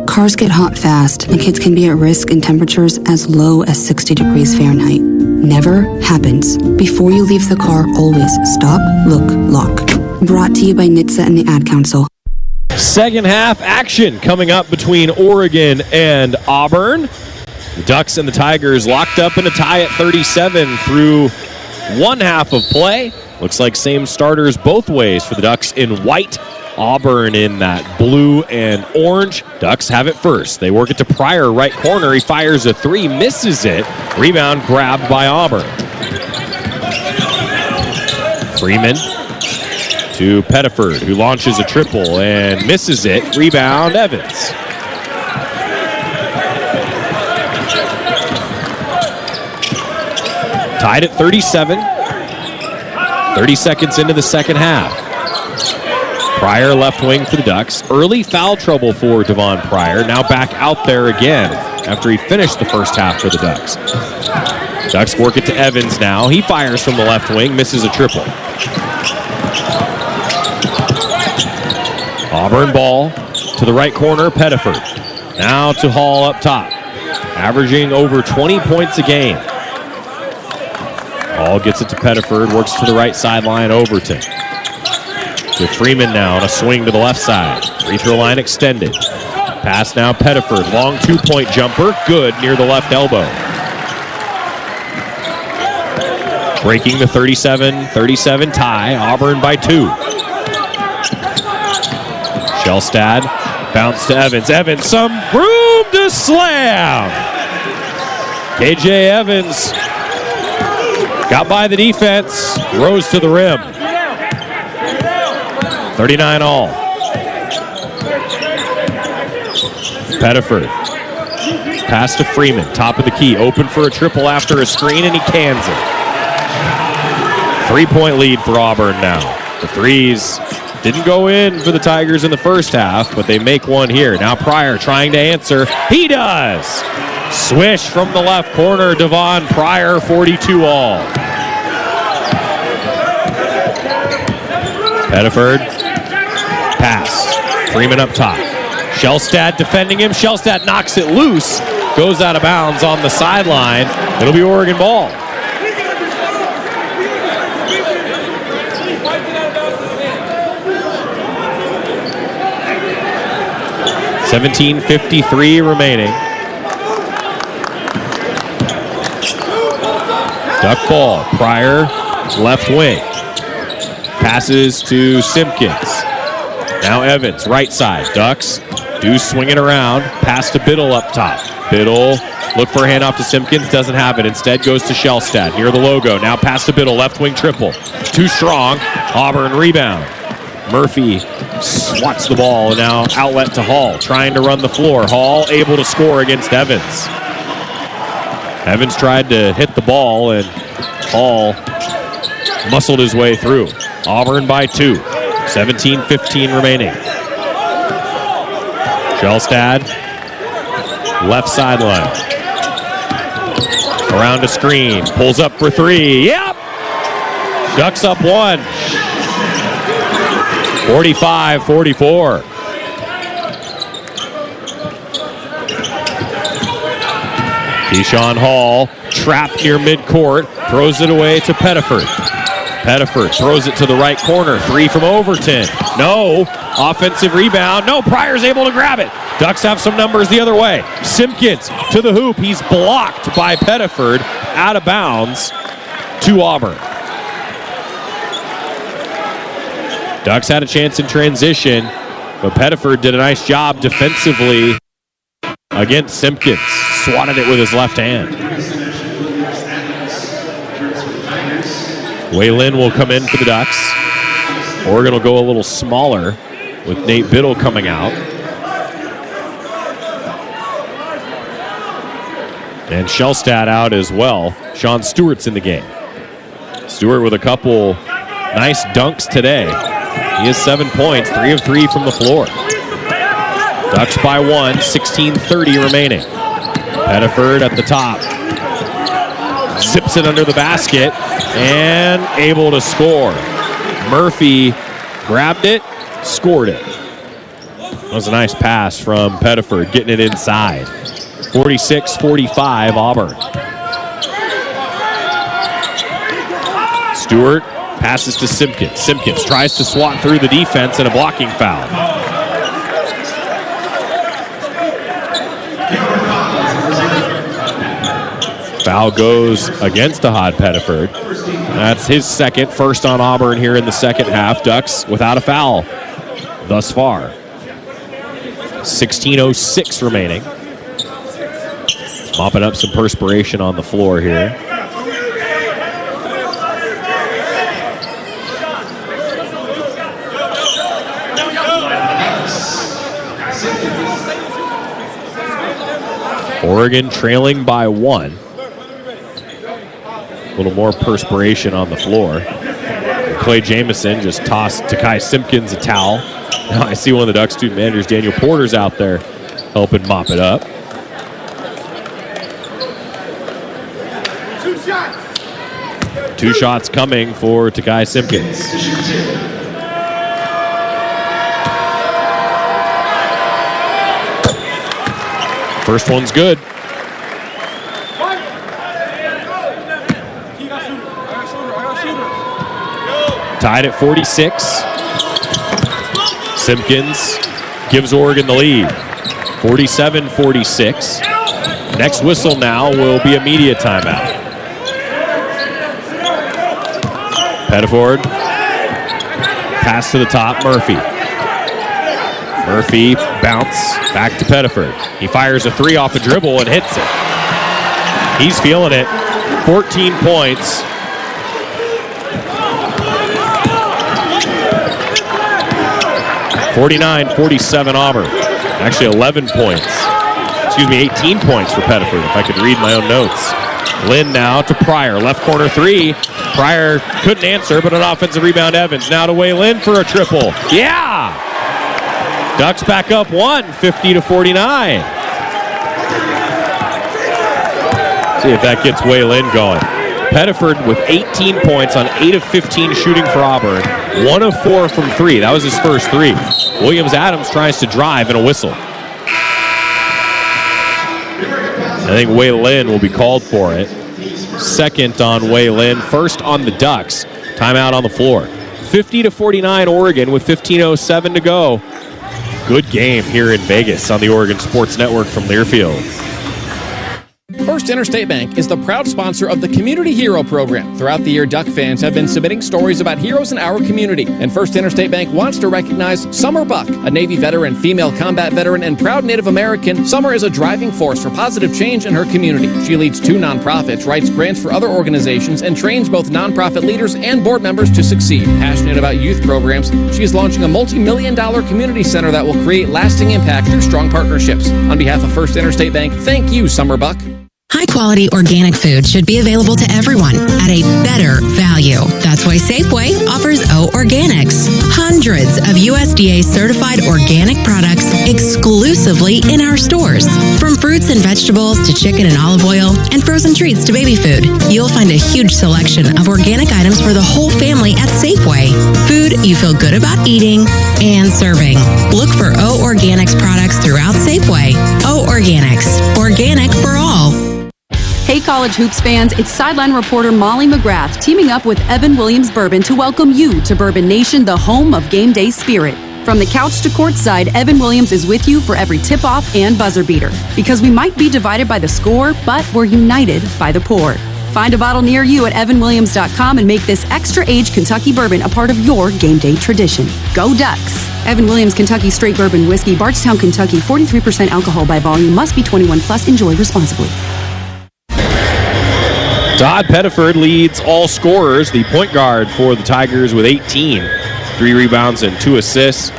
Cars get hot fast, and kids can be at risk in temperatures as low as 60 degrees Fahrenheit. Never happens. Before you leave the car, always stop, look, lock. Brought to you by NCAA and the Ad Council. Second half action coming up between Oregon and Auburn. The Ducks and the Tigers locked up in a tie at 37 through one half of play. Looks like same starters both ways for the Ducks in white. Auburn in that blue and orange. Ducks have it first. They work it to Pryor, right corner. He fires a three, misses it. Rebound grabbed by Auburn. Freeman to Pettiford, who launches a triple and misses it. Rebound, Evans. Tied at 37. 30 seconds into the second half. Pryor left wing for the Ducks. Early foul trouble for Devon Pryor. Now back out there again after he finished the first half for the Ducks. Ducks work it to Evans now. He fires from the left wing, misses a triple. Auburn ball to the right corner, Pettiford. Now to Hall up top, averaging over 20 points a game. Hall gets it to Pettiford, works to the right sideline, Overton. To Freeman now on a swing to the left side. Free throw line extended. Pass now, Pettiford. Long two-point jumper, good near the left elbow. Breaking the 37-37 tie, Auburn by 2. Shellstad, bounce to Evans. Evans, some room to slam. KJ Evans got by the defense, rose to the rim. 39 all. Pettiford, pass to Freeman, top of the key, open for a triple after a screen, and he cans it. 3-point lead for Auburn now. The threes didn't go in for the Tigers in the first half, but they make one here. Now Pryor trying to answer. He does! Swish from the left corner, Devon Pryor, 42 all. Pettiford, pass. Freeman up top. Shellstad defending him. Shellstad knocks it loose. Goes out of bounds on the sideline. It'll be Oregon ball. 17:53 remaining. Duck ball. Pryor, left wing. Passes to Simpkins. Now Evans, right side. Ducks do swing it around. Pass to Biddle up top. Biddle, look for a handoff to Simpkins. Doesn't have it. Instead goes to Shellstad near the logo. Now pass to Biddle. Left wing triple. Too strong. Auburn rebound. Murphy swats the ball. Now outlet to Hall. Trying to run the floor. Hall able to score against Evans. Evans tried to hit the ball, and Hall muscled his way through. Auburn by 2. 17:15 remaining. Shellstad, left sideline. Around a screen. Pulls up for 3. Yep! Ducks up 1. 45-44. Keyshawn Hall, trapped near midcourt, throws it away to Pettiford. Pettiford throws it to the right corner. 3 from Overton. No. Offensive rebound. No. Pryor's able to grab it. Ducks have some numbers the other way. Simpkins to the hoop. He's blocked by Pettiford. Out of bounds to Auburn. Ducks had a chance in transition, but Pettiford did a nice job defensively against Simpkins. Swatted it with his left hand. Waylon will come in for the Ducks. Oregon will go a little smaller with Nate Biddle coming out. And Shellstad out as well. Sean Stewart's in the game. Stewart with a couple nice dunks today. He has 7 points, 3 of 3 from the floor. Ducks by 1, 16:30 remaining. Pettiford at the top. Zips it under the basket and able to score. Murphy grabbed it, scored it. That was a nice pass from Pettiford, getting it inside. 46-45 Auburn. Stewart passes to Simpkins. Simpkins tries to swat through the defense and a blocking foul. Foul goes against Ahad Pettiford. That's his second, first on Auburn here in the second half. Ducks without a foul thus far. 16:06 remaining. Mopping up some perspiration on the floor here. Oregon trailing by 1. A little more perspiration on the floor. Clay Jamison just tossed Takai Simpkins a towel. Now I see one of the Ducks student managers, Daniel Porter's out there helping mop it up. Two shots coming for Takai Simpkins. First one's good. Tied at 46. Simpkins gives Oregon the lead. 47-46. Next whistle now will be a media timeout. Pettiford. Pass to the top, Murphy. Murphy bounce back to Pettiford. He fires a 3 off a dribble and hits it. He's feeling it. 14 points. (49-47) Auburn. Actually 11 points. 18 points for Pettiford, if I could read my own notes. Lynn now to Pryor. Left corner 3. Pryor couldn't answer, but an offensive rebound. Evans now to Waylon for a triple. Yeah! Ducks back up 1, 50-49. See if that gets Waylon going. Pettiford with 18 points on 8 of 15 shooting for Auburn. 1 of 4 from 3. That was his first 3. Williams-Adams tries to drive and a whistle. I think Waylon will be called for it. Second on Waylon. First on the Ducks. Timeout on the floor. 50-49 Oregon with 15:07 to go. good game here in Vegas on the Oregon Sports Network from Learfield. First Interstate Bank is the proud sponsor of the Community Hero Program. Throughout the year, Duck fans have been submitting stories about heroes in our community. And First Interstate Bank wants to recognize Summer Buck, a Navy veteran, female combat veteran, and proud Native American. Summer is a driving force for positive change in her community. She leads 2 nonprofits, writes grants for other organizations, and trains both nonprofit leaders and board members to succeed. Passionate about youth programs, she is launching a multi-million-dollar community center that will create lasting impact through strong partnerships. On behalf of First Interstate Bank, thank you, Summer Buck. High-quality organic food should be available to everyone at a better value. That's why Safeway offers O Organics. Hundreds of USDA-certified organic products exclusively in our stores. From fruits and vegetables to chicken and olive oil and frozen treats to baby food, you'll find a huge selection of organic items for the whole family at Safeway. Food you feel good about eating and serving. Look for O Organics products throughout Safeway. O Organics. Organic for all. Hey college hoops fans, it's sideline reporter Molly McGrath teaming up with Evan Williams Bourbon to welcome you to Bourbon Nation, the home of game day spirit. From the couch to courtside, Evan Williams is with you for every tip-off and buzzer beater. Because we might be divided by the score, but we're united by the pour. Find a bottle near you at evanwilliams.com and make this extra-aged Kentucky bourbon a part of your game day tradition. Go Ducks! Evan Williams Kentucky Straight Bourbon Whiskey, Bardstown, Kentucky, 43% alcohol by volume, must be 21 plus, enjoy responsibly. Todd Pettiford leads all scorers, the point guard for the Tigers with 18. 3 rebounds and 2 assists.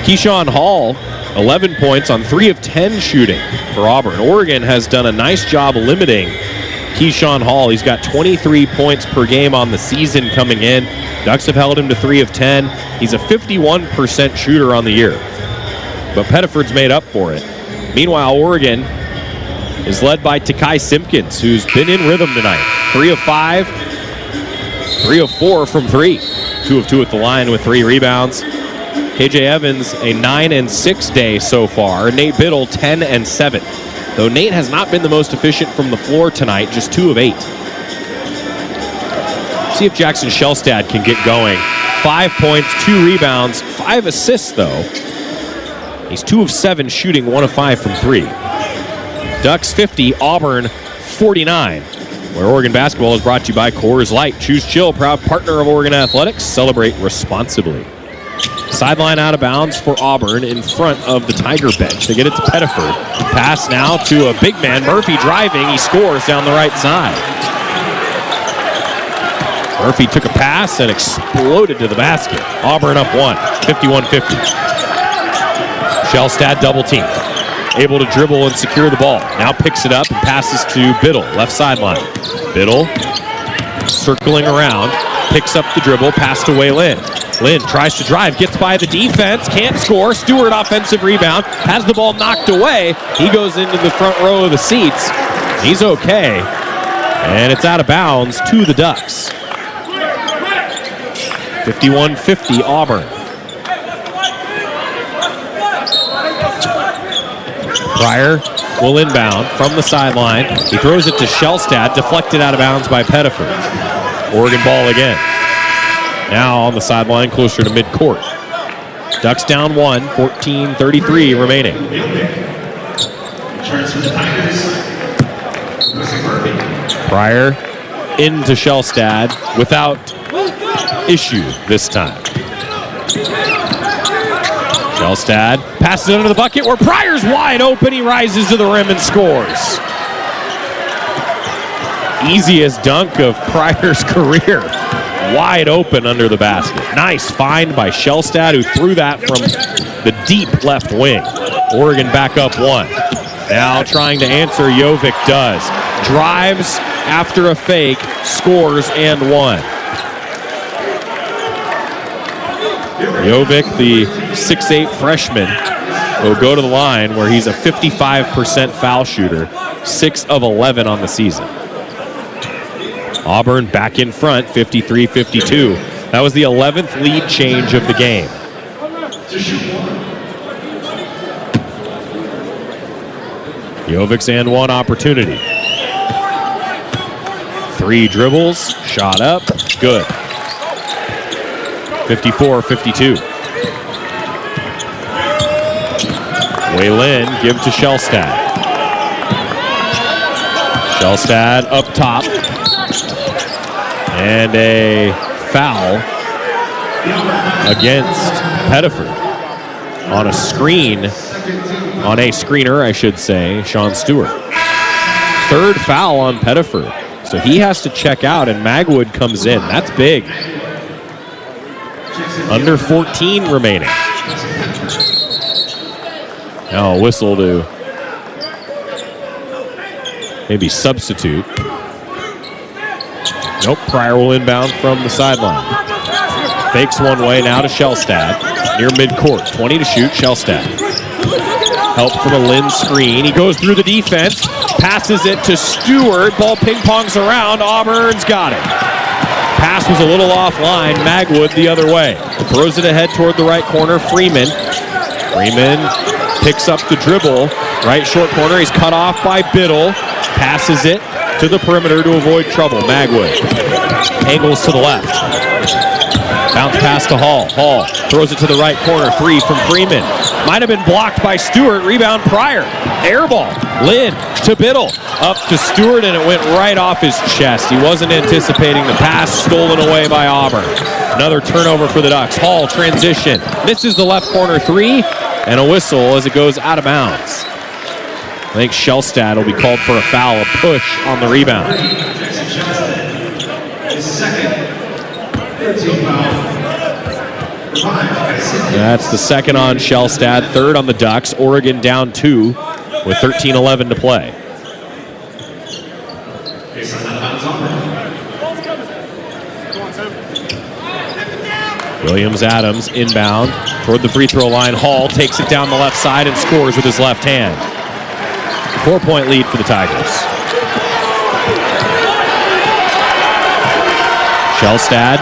Keyshawn Hall, 11 points on 3 of 10 shooting for Auburn. Oregon has done a nice job limiting Keyshawn Hall. He's got 23 points per game on the season coming in. Ducks have held him to 3 of 10. He's a 51% shooter on the year. But Pettiford's made up for it. Meanwhile, Oregon is led by Takai Simpkins, who's been in rhythm tonight. 3 of 5, 3 of 4 from 3. 2 of 2 at the line with 3 rebounds. KJ Evans, a 9 and 6 day so far. Nate Biddle, 10 and 7. Though Nate has not been the most efficient from the floor tonight, just 2 of 8. See if Jackson Shellstad can get going. 5 points, 2 rebounds, 5 assists though. He's 2 of 7 shooting, 1 of 5 from 3. Ducks 50, Auburn 49. Where Oregon basketball is brought to you by Coors Light. Choose Chill, proud partner of Oregon Athletics. Celebrate responsibly. Sideline out of bounds for Auburn in front of the Tiger bench. They get it to Pettiford. Pass now to a big man. Murphy driving. He scores down the right side. Murphy took a pass and exploded to the basket. Auburn up 1, 51-50. Shellstad double team. Able to dribble and secure the ball. Now picks it up and passes to Biddle, left sideline. Biddle circling around, picks up the dribble, pass to Wei Lin. Lin tries to drive, gets by the defense, can't score. Stewart offensive rebound, has the ball knocked away. He goes into the front row of the seats. He's okay. And it's out of bounds to the Ducks. 51-50 Auburn. Pryor will inbound from the sideline. He throws it to Shellstad, deflected out of bounds by Pettiford. Oregon ball again. Now on the sideline, closer to midcourt. Ducks down 1, 14:33 remaining. Pryor into Shellstad without issue this time. Shellstad passes it under the bucket where Pryor's wide open. He rises to the rim and scores. Easiest dunk of Pryor's career. Wide open under the basket. Nice find by Shellstad, who threw that from the deep left wing. Oregon back up 1. Now trying to answer, Jovic does. Drives after a fake, scores and 1. Jovic, the 6'8 freshman, will go to the line where he's a 55% foul shooter, 6 of 11 on the season. Auburn back in front, 53-52. That was the 11th lead change of the game. Jovic's and 1 opportunity. 3 dribbles, shot up, good. 54-52. Wei-Lin give to Shellstad. Shellstad up top. And a foul against Pettiford on a screener, I should say, Sean Stewart. Third foul on Pettiford. So he has to check out, and Magwood comes in. That's big. Under 14 remaining. Now a whistle to maybe substitute. Nope, Pryor will inbound from the sideline. Fakes one way now to Shellstad. Near midcourt, 20 to shoot, Shellstad. Help from a Lynn screen. He goes through the defense, passes it to Stewart. Ball ping-pongs around. Auburn's got it. Pass was a little offline. Magwood the other way. Throws it ahead toward the right corner. Freeman picks up the dribble. Right short corner. He's cut off by Biddle. Passes it to the perimeter to avoid trouble. Magwood angles to the left. Bounce pass to Hall. Hall throws it to the right corner. Three from Freeman. Might have been blocked by Stewart. Rebound Pryor. Air ball. Lynn to Biddle. Up to Stewart, and it went right off his chest. He wasn't anticipating the pass. Stolen away by Auburn. Another turnover for the Ducks. Hall transition. Misses the left corner three, and a whistle as it goes out of bounds. I think Shellstad will be called for a foul, a push on the rebound. That's the second on Shellstad, third on the Ducks. Oregon down 2 with 13:11 to play. Williams-Adams inbound toward the free throw line. Hall takes it down the left side and scores with his left hand. 4-point lead for the Tigers. Shellstad,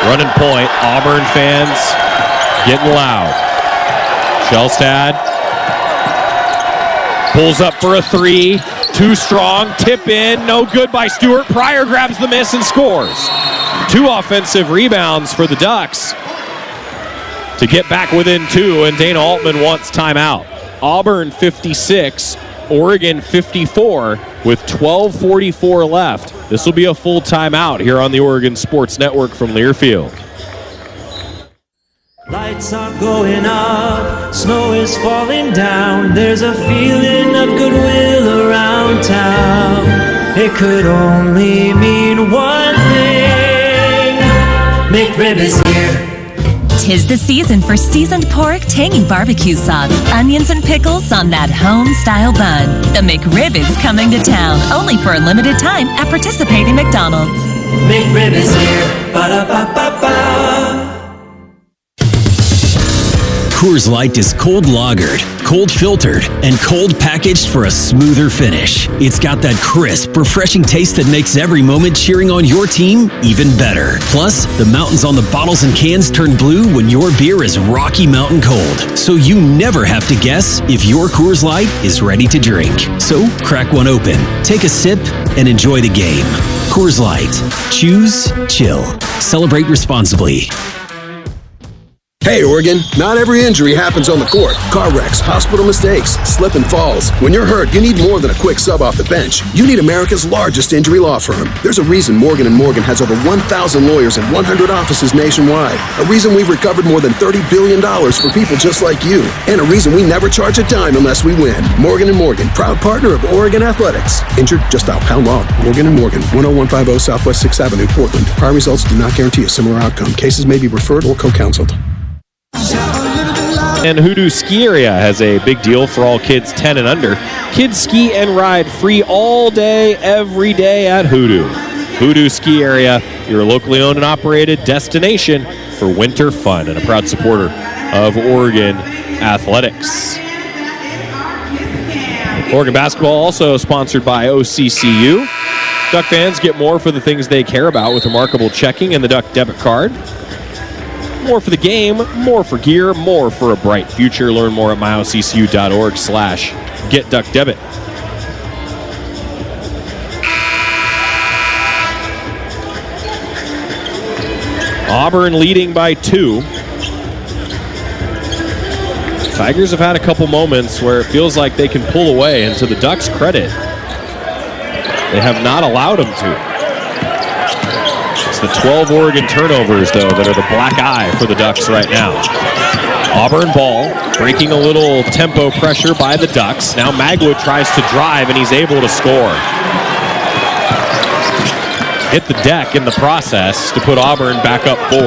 running point. Auburn fans getting loud. Shellstad pulls up for a three. Too strong. Tip in. No good by Stewart. Pryor grabs the miss and scores. 2 offensive rebounds for the Ducks to get back within 2, and Dana Altman wants timeout. Auburn 56, Oregon 54 with 12:44 left. This will be a full timeout here on the Oregon Sports Network from Learfield. Lights are going up, snow is falling down. There's a feeling of goodwill around town. It could only mean one thing. McRib is here. 'Tis the season for seasoned pork, tangy barbecue sauce, onions, and pickles on that home-style bun. The McRib is coming to town, only for a limited time at participating McDonald's. McRib is here. Ba-da-ba-ba-ba. Coors Light is cold lagered, cold filtered, and cold packaged for a smoother finish. It's got that crisp, refreshing taste that makes every moment cheering on your team even better. Plus, the mountains on the bottles and cans turn blue when your beer is Rocky Mountain cold. So you never have to guess if your Coors Light is ready to drink. So crack one open, take a sip, and enjoy the game. Coors Light. Choose chill. Celebrate responsibly. Hey, Oregon, not every injury happens on the court. Car wrecks, hospital mistakes, slip and falls. When you're hurt, you need more than a quick sub off the bench. You need America's largest injury law firm. There's a reason Morgan & Morgan has over 1,000 lawyers and 100 offices nationwide. A reason we've recovered more than $30 billion for people just like you. And a reason we never charge a dime unless we win. Morgan & Morgan, proud partner of Oregon Athletics. Injured? Just dial pound law. Morgan & Morgan, 10150 Southwest 6th Avenue, Portland. Prior results do not guarantee a similar outcome. Cases may be referred or co-counseled. And Hoodoo Ski Area has a big deal for all kids 10 and under. Kids ski and ride free all day, every day at Hoodoo. Hoodoo Ski Area, your locally owned and operated destination for winter fun and a proud supporter of Oregon athletics. Oregon basketball also sponsored by OCCU. Duck fans get more for the things they care about with remarkable checking and the Duck debit card. More for the game, more for gear, more for a bright future. Learn more at myoccu.org/getduckdebit. Auburn leading by 2. Tigers have had a couple moments where it feels like they can pull away, and to the Ducks' credit, they have not allowed them to. It's the 12 Oregon turnovers, though, that are the black eye for the Ducks right now. Auburn ball, breaking a little tempo pressure by the Ducks. Now Magwood tries to drive, and he's able to score. Hit the deck in the process to put Auburn back up 4.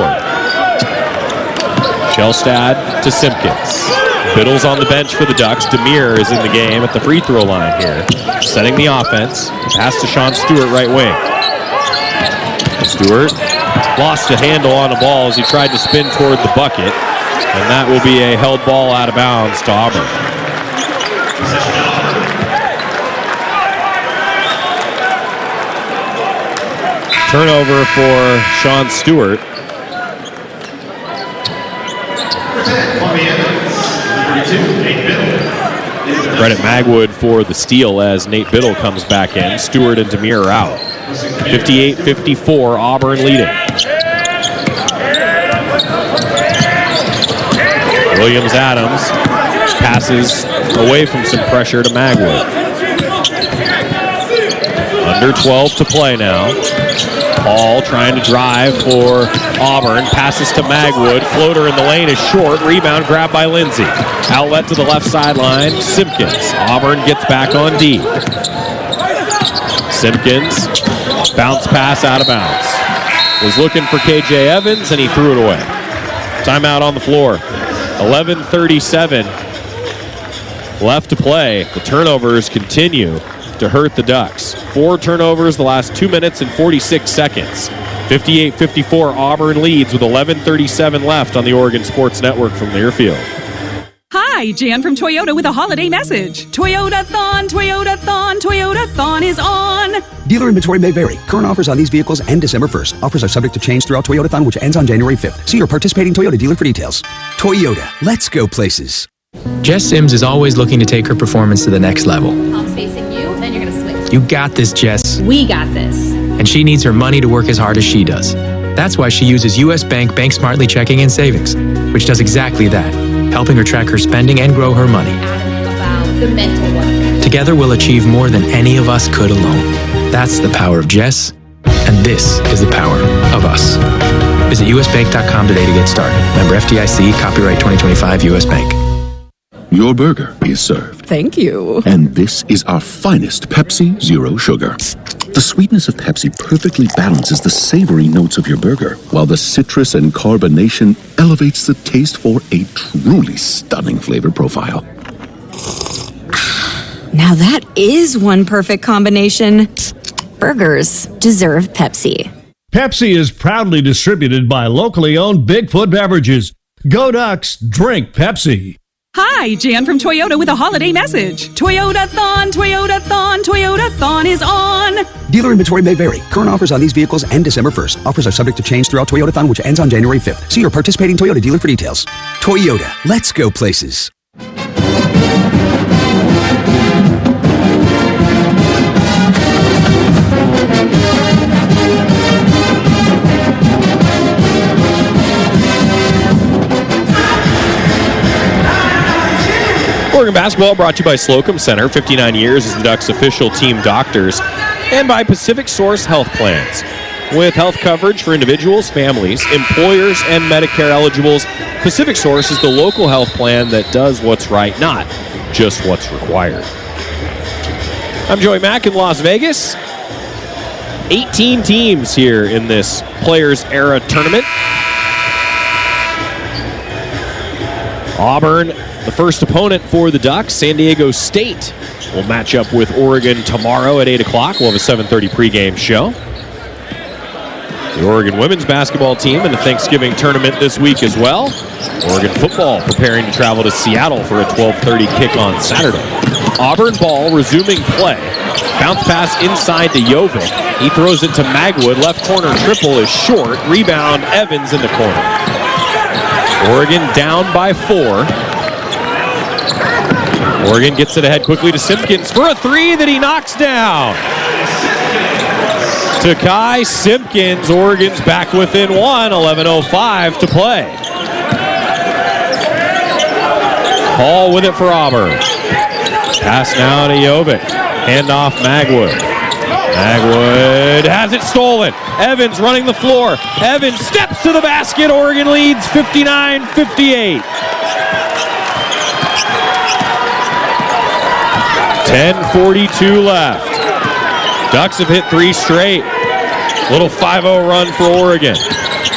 Shellstad to Simpkins. Biddle's on the bench for the Ducks. Demir is in the game at the free throw line here. Setting the offense. Pass to Sean Stewart, right wing. Stewart lost a handle on the ball as he tried to spin toward the bucket. And that will be a held ball out of bounds to Auburn. Turnover for Sean Stewart. Credit Magwood for the steal as Nate Biddle comes back in. Stewart and Demir are out. 58-54, Auburn leading. Williams-Adams passes away from some pressure to Magwood. Under 12 to play now. Paul trying to drive for Auburn. Passes to Magwood. Floater in the lane is short. Rebound grabbed by Lindsay. Outlet to the left sideline. Simpkins. Auburn gets back on D. Simpkins. Bounce pass out of bounds. Was looking for KJ Evans and he threw it away. Timeout on the floor. 11:37 left to play. The turnovers continue to hurt the Ducks. 4 turnovers the last 2 minutes and 46 seconds. 58-54, Auburn leads with 11:37 left on the Oregon Sports Network from Learfield. Hi, Jan from Toyota with a holiday message. Toyota-thon, Toyota-thon, Toyota-thon is on. Dealer inventory may vary. Current offers on these vehicles end December 1st. Offers are subject to change throughout Toyota-thon, which ends on January 5th. See your participating Toyota dealer for details. Toyota, let's go places. Jess Sims is always looking to take her performance to the next level. Palms facing you, then you're going to switch. You got this, Jess. We got this. And she needs her money to work as hard as she does. That's why she uses U.S. Bank Bank Smartly Checking and Savings, which does exactly that, helping her track her spending and grow her money. About the mental work. Together we'll achieve more than any of us could alone. That's the power of Jess, and this is the power of us. Visit usbank.com today to get started. Member FDIC, copyright 2025 U.S. Bank. Your burger is served. Thank you. And this is our finest Pepsi Zero Sugar. The sweetness of Pepsi perfectly balances the savory notes of your burger, while the citrus and carbonation elevates the taste for a truly stunning flavor profile. Now that is one perfect combination. Burgers deserve Pepsi. Pepsi is proudly distributed by locally owned Bigfoot Beverages. Go Ducks, drink Pepsi. Hi, Jan from Toyota with a holiday message. Toyota-thon, Toyota-thon, Toyota-thon is on. Dealer inventory may vary. Current offers on these vehicles end December 1st. Offers are subject to change throughout Toyota-thon, which ends on January 5th. See your participating Toyota dealer for details. Toyota, let's go places. Oregon basketball brought to you by Slocum Center, 59 years as the Ducks' official team doctors, and by Pacific Source Health Plans. With health coverage for individuals, families, employers, and Medicare eligibles, Pacific Source is the local health plan that does what's right, not just what's required. I'm Joey Mack in Las Vegas. 18 teams here in this Players Era tournament. Auburn, the first opponent for the Ducks. San Diego State will match up with Oregon tomorrow at 8 o'clock. We'll have a 7:30 pregame show. The Oregon women's basketball team in the Thanksgiving tournament this week as well. Oregon football preparing to travel to Seattle for a 12:30 kick on Saturday. Auburn ball resuming play. Bounce pass inside to Jovic. He throws it to Magwood. Left corner triple is short. Rebound Evans in the corner. Oregon down by 4. Oregon gets it ahead quickly to Simpkins for a 3 that he knocks down. Takai Simpkins, Oregon's back within 1, 11:05 to play. Hall with it for Auburn. Pass now to Jovic. Handoff Magwood. Magwood has it stolen. Evans running the floor. Evans steps to the basket. Oregon leads 59-58. 10:42 left. Ducks have hit 3 straight. Little 5-0 run for Oregon.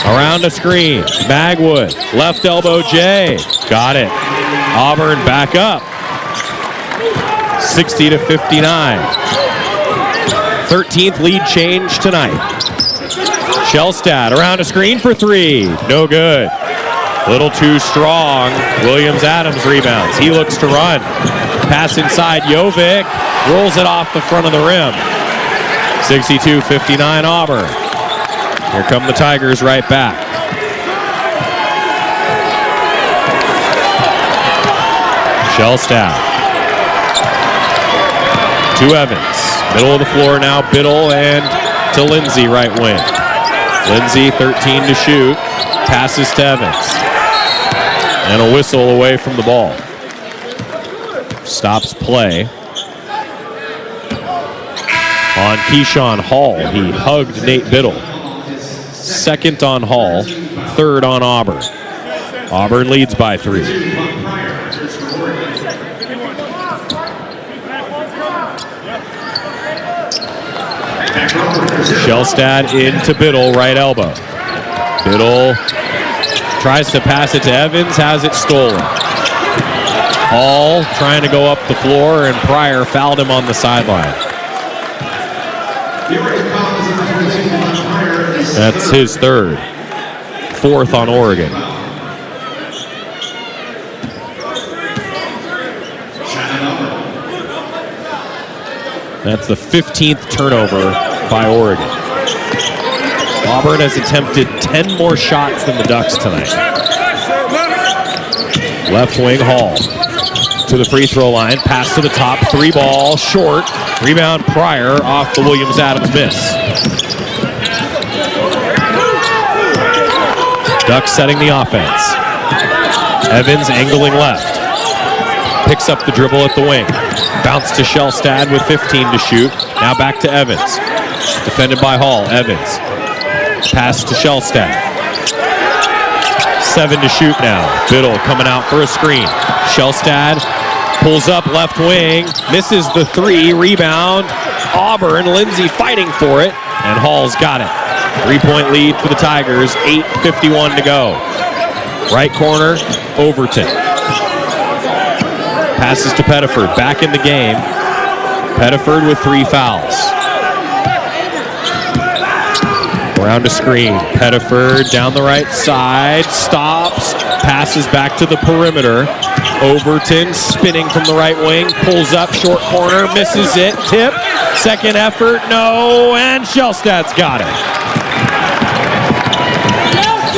Around a screen. Magwood. Left elbow J. Got it. Auburn back up. 60-59. 13th lead change tonight. Shellstad around a screen for 3. No good. Little too strong. Williams-Adams rebounds. He looks to run. Pass inside. Jovic rolls it off the front of the rim. 62-59 Auburn. Here come the Tigers right back. Shellstad. To Evans. Middle of the floor now, Biddle and to Lindsay, right wing. Lindsay, 13 to shoot. Passes to Evans. And a whistle away from the ball. Stops play. On Keyshawn Hall, he hugged Nate Biddle. Second on Hall, third on Auburn. Auburn leads by 3. Shellstad into Biddle, right elbow. Biddle tries to pass it to Evans, has it stolen. Hall trying to go up the floor, and Pryor fouled him on the sideline. That's his 3rd. 4th on Oregon. That's the 15th turnover by Oregon. Auburn has attempted 10 more shots than the Ducks tonight. Left wing Hall to the free throw line. Pass to the top. 3 ball short. Rebound Pryor off the Williams-Adams miss. Ducks setting the offense. Evans angling left. Picks up the dribble at the wing. Bounce to Shellstad with 15 to shoot. Now back to Evans. Defended by Hall. Evans. Pass to Shellstad. 7 to shoot now. Biddle coming out for a screen. Shellstad pulls up left wing. Misses the 3. Rebound. Auburn. Lindsay fighting for it. And Hall's got it. 3-point lead for the Tigers. 8:51 to go. Right corner. Overton. Passes to Pettiford. Back in the game. Pettiford with 3 fouls. Around a screen. Pettiford down the right side. Stops. Passes back to the perimeter. Overton spinning from the right wing. Pulls up. Short corner. Misses it. Tip. Second effort. No. And Shellstad's got it.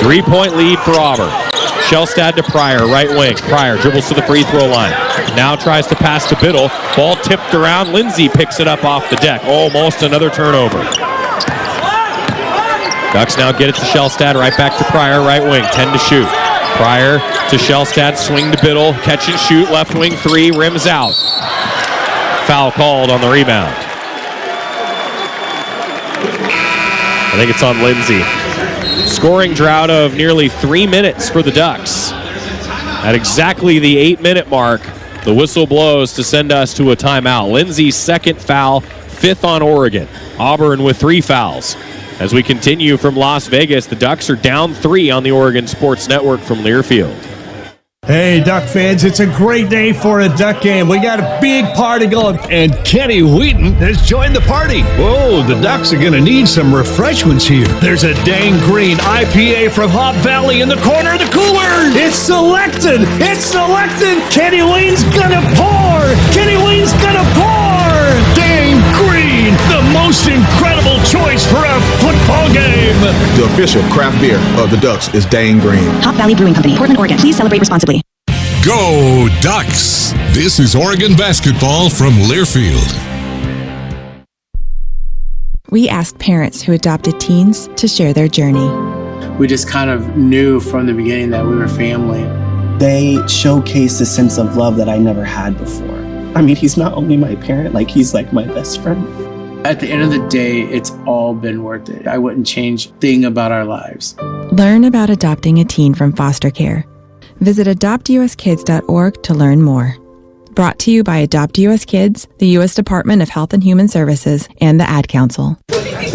3-point lead for Auburn. Shellstad to Pryor. Right wing. Pryor dribbles to the free throw line. Now tries to pass to Biddle. Ball tipped around. Lindsay picks it up off the deck. Almost another turnover. Ducks now get it to Shellstad. Right back to Pryor. Right wing. 10 to shoot. Pryor to Shellstad. Swing to Biddle. Catch and shoot. Left wing 3. Rims out. Foul called on the rebound. I think it's on Lindsay. Scoring drought of nearly 3 minutes for the Ducks. At exactly the 8-minute mark, the whistle blows to send us to a timeout. Lindsay's 2nd foul, 5th on Oregon. Auburn with 3 fouls. As we continue from Las Vegas, the Ducks are down 3 on the Oregon Sports Network from Learfield. Hey, Duck fans, it's a great day for a Duck game. We got a big party going, and Kenny Wheaton has joined the party. Whoa, the Ducks are going to need some refreshments here. There's a dang green IPA from Hop Valley in the corner of the cooler. It's selected. It's selected. Kenny Wheaton's going to pour. Kenny Wheaton's going to pour. Dang green, the most incredible choice for a football game. The official craft beer of the Ducks is Dang Green. Hop Valley Brewing Company, Portland, Oregon. Please celebrate responsibly. Go Ducks! This is Oregon basketball from Learfield. We asked parents who adopted teens to share their journey. We just kind of knew from the beginning that we were family. They showcase a sense of love that I never had before. I mean, he's not only my parent, like he's like my best friend. At the end of the day, it's all been worth it. I wouldn't change a thing about our lives. Learn about adopting a teen from foster care. Visit adoptuskids.org to learn more. Brought to you by Adopt US Kids, the U.S. Department of Health and Human Services, and the Ad Council.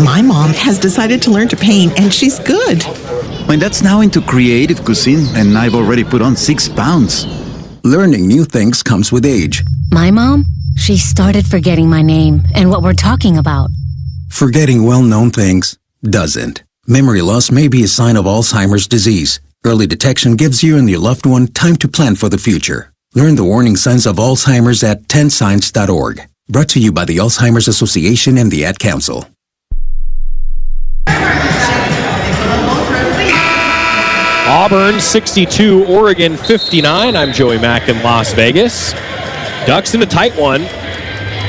My mom has decided to learn to paint, and she's good. My dad's now into creative cuisine, and I've already put on 6 pounds. Learning new things comes with age. My mom? She started forgetting my name and what we're talking about. Forgetting well-known things doesn't. Memory loss may be a sign of Alzheimer's disease. Early detection gives you and your loved one time to plan for the future. Learn the warning signs of Alzheimer's at 10signs.org. Brought to you by the Alzheimer's Association and the Ad Council. Auburn 62, Oregon 59. I'm Joey Mack in Las Vegas. Ducks in a tight one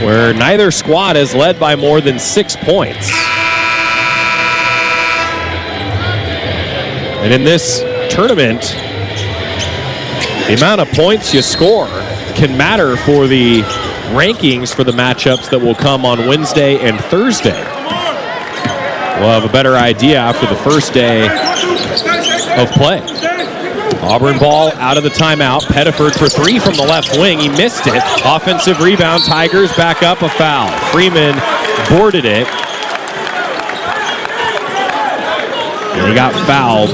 where neither squad has led by more than 6 points. And in this tournament, the amount of points you score can matter for the rankings for the matchups that will come on Wednesday and Thursday. We'll have a better idea after the first day of play. Auburn ball out of the timeout. Pettiford for 3 from the left wing. He missed it. Offensive rebound. Tigers back up, a foul. Freeman boarded it. And he got fouled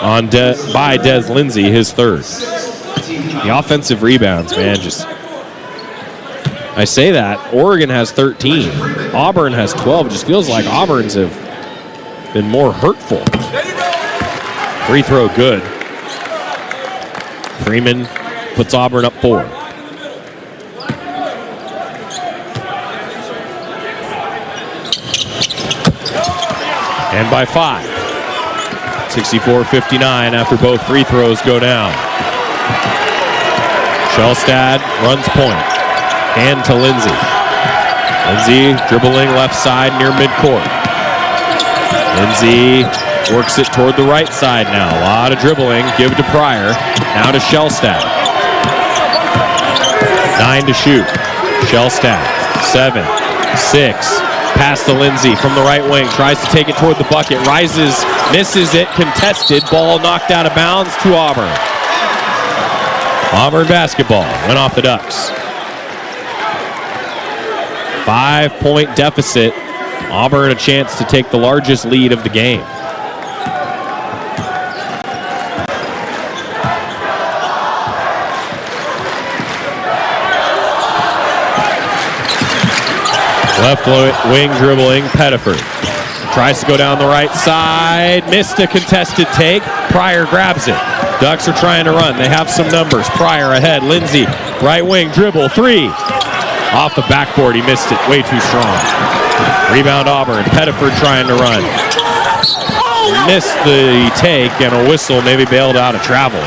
on by Des Lindsey, his third. The offensive rebounds, man, just... I say that. Oregon has 13. Auburn has 12. It just feels like Auburn's have been more hurtful. Free throw good. Freeman puts Auburn up 4. And by 5. 64-59 after both free throws go down. Shellstad runs point. Hand to Lindsey. Lindsey dribbling left side near midcourt. Lindsey works it toward the right side now. A lot of dribbling. Give to Pryor. Now to Shellstad. 9 to shoot. Shellstad. 7, 6. Pass to Lindsey from the right wing. Tries to take it toward the bucket. Rises. Misses it. Contested. Ball knocked out of bounds to Auburn. Auburn basketball. Went off the Ducks. 5-point deficit. Auburn a chance to take the largest lead of the game. Left wing dribbling, Pettiford. Tries to go down the right side. Missed a contested take. Pryor grabs it. Ducks are trying to run. They have some numbers. Pryor ahead. Lindsey, right wing dribble. 3. Off the backboard, he missed it. Way too strong. Rebound Auburn. Pettiford trying to run. Missed the take, and a whistle maybe bailed out of travel.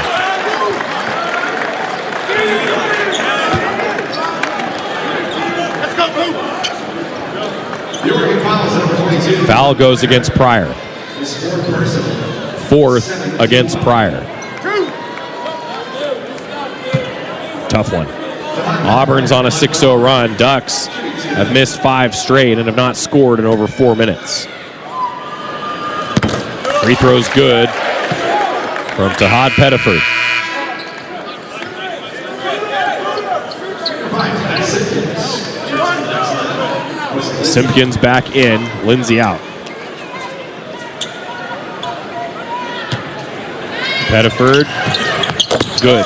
Foul goes against Pryor. 4th against Pryor. Tough one. Auburn's on a 6-0 run. Ducks have missed 5 straight and have not scored in over 4 minutes. Free throw's good from Tahad Pettiford. Simpkins back in, Lindsey out. Pettiford, good.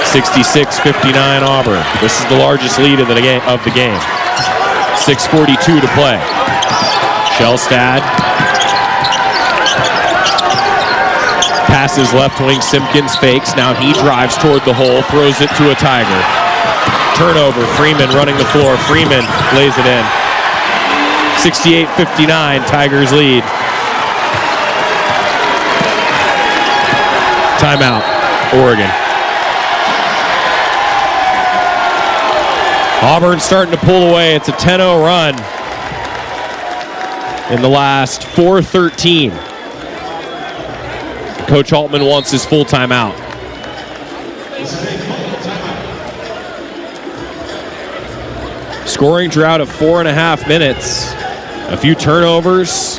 66-59 Auburn. This is the largest lead of the game. 6:42 to play. Shellstad passes left wing. Simpkins fakes. Now he drives toward the hole, throws it to a Tiger. Turnover. Freeman running the floor. Freeman lays it in. 68-59. Tigers lead. Timeout. Oregon. Auburn starting to pull away. It's a 10-0 run in the last 4:13. Coach Altman wants his full timeout. Scoring drought of 4.5 minutes. A few turnovers.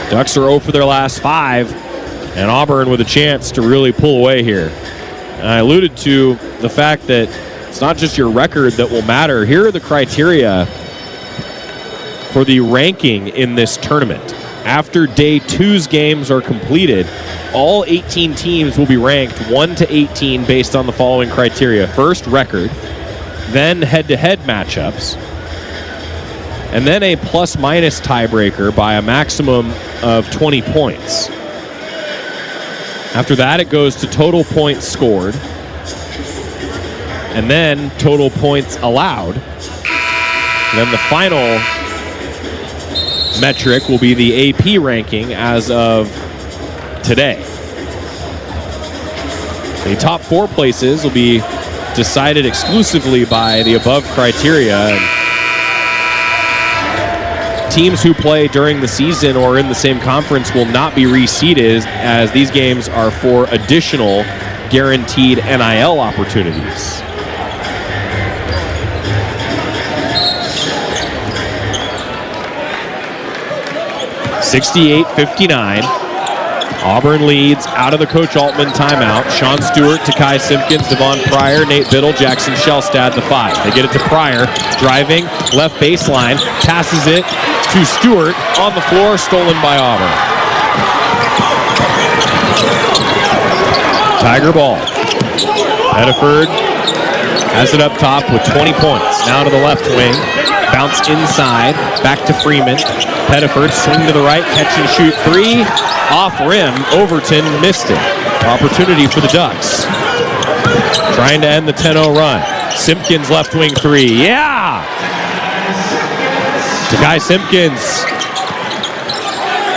Ducks are 0 for their last 5, and Auburn with a chance to really pull away here. And I alluded to the fact that it's not just your record that will matter. Here are the criteria for the ranking in this tournament. After day 2's games are completed, all 18 teams will be ranked 1 to 18 based on the following criteria. First, record, then head-to-head matchups, and then a plus-minus tiebreaker by a maximum of 20 points. After that, it goes to total points scored, and then total points allowed. And then the final metric will be the AP ranking as of today. The top 4 places will be decided exclusively by the above criteria. And teams who play during the season or in the same conference will not be reseeded, as these games are for additional guaranteed NIL opportunities. (68-59). Auburn leads out of the Coach Altman timeout. Sean Stewart to Kai Simpkins, Devon Pryor, Nate Biddle, Jackson Shellstad, the 5. They get it to Pryor, driving, left baseline, passes it to Stewart on the floor, stolen by Auburn. Tiger ball. Pettiford has it up top with 20 points. Now to the left wing. Bounce inside, back to Freeman. Pettiford, swing to the right, catch and shoot 3. Off rim, Overton missed it. Opportunity for the Ducks. Trying to end the 10-0 run. Simpkins left wing 3. Yeah! To Kai Simpkins.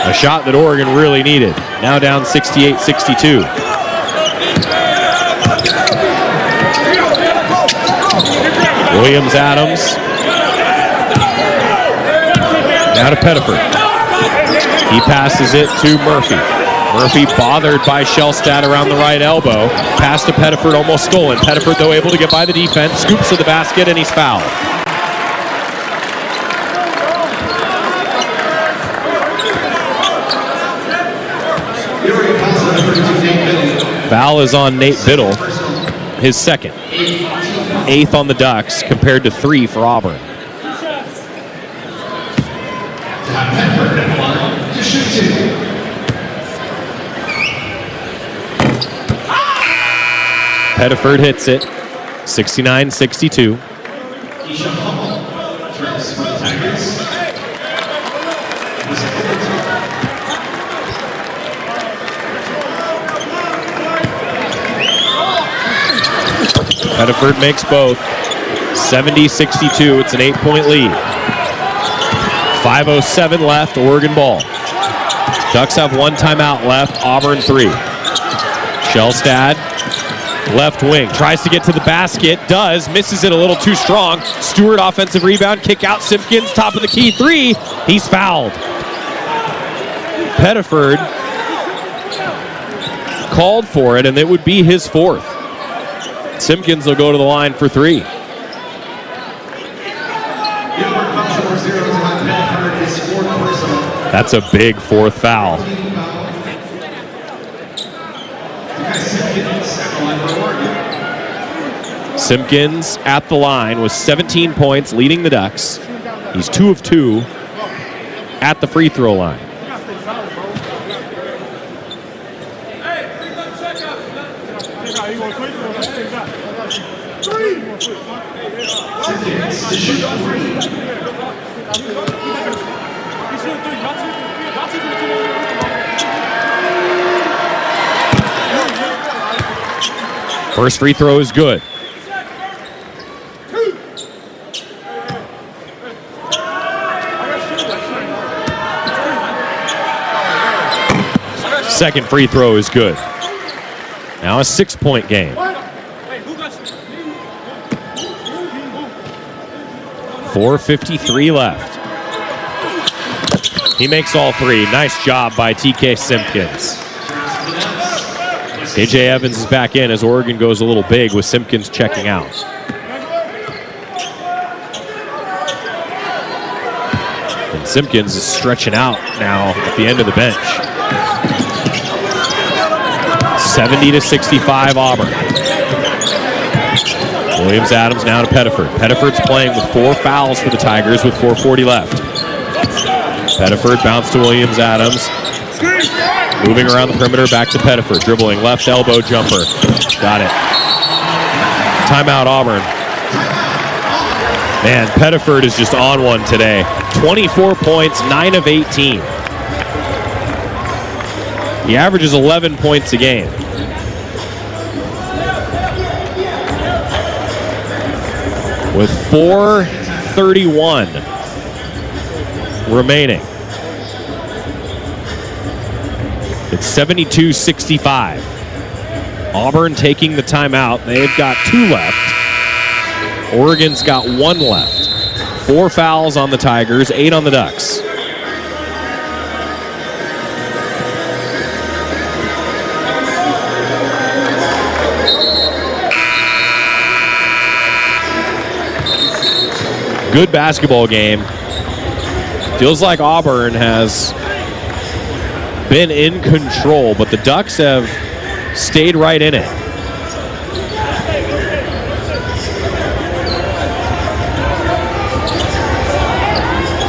A shot that Oregon really needed. Now down 68-62. Williams-Adams. Now to Pettiford. He passes it to Murphy. Murphy bothered by Shellstad around the right elbow. Pass to Pettiford, almost stolen. Pettiford, though, able to get by the defense. Scoops to the basket, and he's fouled. Foul is on Nate Biddle. His second. 8th on the Ducks, compared to 3 for Auburn. Pettiford hits it. 69-62. Pettiford makes both. 70-62. It's an 8-point lead. 5:07 left. Oregon ball. Ducks have 1 timeout left. Auburn 3. Shellstad, left wing, tries to get to the basket. Does. Misses it a little too strong. Stewart, offensive rebound. Kick out. Simpkins, top of the key. 3. He's fouled. Pettiford called for it, and it would be his 4th. Simpkins will go to the line for 3. That's a big 4th foul. Simpkins at the line with 17 points, leading the Ducks. He's 2 of 2 at the free throw line. First free throw is good. Second free throw is good. Now a 6-point game. 4:53 left. He makes all three. Nice job by TK Simpkins. KJ Evans is back in as Oregon goes a little big with Simpkins checking out. And Simpkins is stretching out now at the end of the bench. 70-65 Auburn. Williams-Adams now to Pettiford. Pettiford's playing with 4 fouls for the Tigers with 4:40 left. Pettiford bounce to Williams-Adams. Moving around the perimeter, back to Pettiford. Dribbling, left elbow jumper. Got it. Timeout Auburn. Man, Pettiford is just on one today. 24 points, 9 of 18. He averages 11 points a game. With 4:31 remaining. It's 72-65. Auburn taking the timeout. They've got 2 left. Oregon's got 1 left. 4 fouls on the Tigers, 8 on the Ducks. Good basketball game. Feels like Auburn has been in control, but the Ducks have stayed right in it.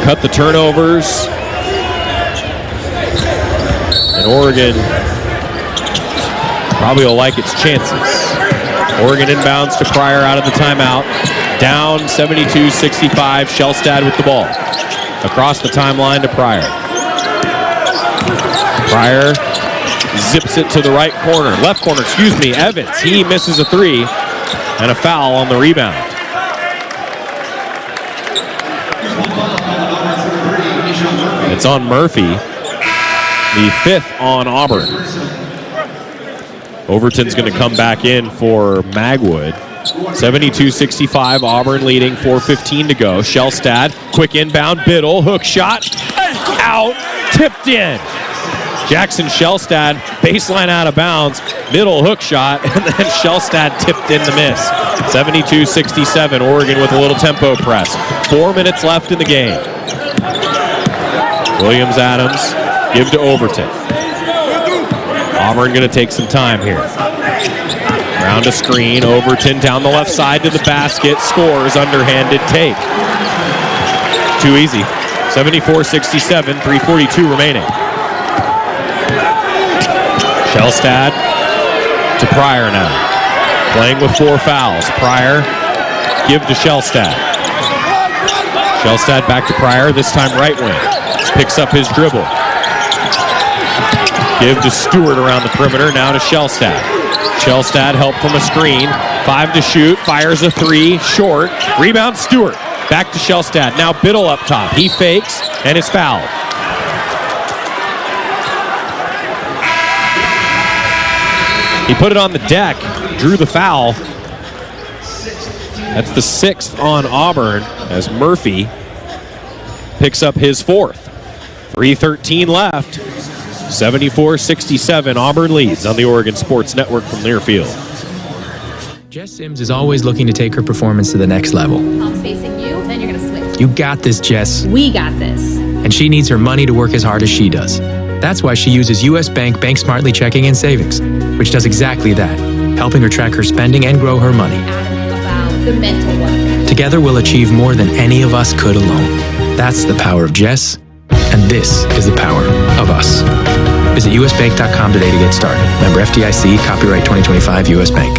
Cut the turnovers. And Oregon probably will like its chances. Oregon inbounds to Pryor out of the timeout. Down 72-65, Shellstad with the ball. Across the timeline to Pryor. Pryor zips it to the right corner. Left corner, excuse me, Evans. He misses a 3 and a foul on the rebound. It's on Murphy. The 5th on Auburn. Overton's going to come back in for Magwood. 72-65, Auburn leading, 4:15 to go. Shellstad, quick inbound, Biddle, hook shot, out, tipped in. Jackson Shellstad, baseline out of bounds, middle hook shot, and then Shellstad tipped in the miss. 72-67, Oregon with a little tempo press. 4 minutes left in the game. Williams-Adams, give to Overton. Auburn going to take some time here. Round a screen, Overton down the left side to the basket, scores, underhanded take. Too easy. 74-67, 3:42 remaining. Shellstad to Pryor now. Playing with 4 fouls. Pryor, give to Shellstad. Shellstad back to Pryor, this time right wing. Picks up his dribble. Give to Stewart around the perimeter, now to Shellstad. Shellstad help from a screen. 5 to shoot, fires a 3, short. Rebound Stewart. Back to Shellstad. Now Biddle up top. He fakes and is fouled. He put it on the deck, drew the foul. That's the 6th on Auburn as Murphy picks up his 4th. 3:13 left. 74-67, Auburn leads on the Oregon Sports Network from Learfield. Jess Sims is always looking to take her performance to the next level. Palms facing you, then you're gonna switch. You got this, Jess. We got this. And she needs her money to work as hard as she does. That's why she uses U.S. Bank Bank Smartly Checking and Savings, which does exactly that, helping her track her spending and grow her money. About the mental work. Together we'll achieve more than any of us could alone. That's the power of Jess, and this is the power of us. Visit usbank.com today to get started. Member FDIC, copyright 2025 U.S. Bank.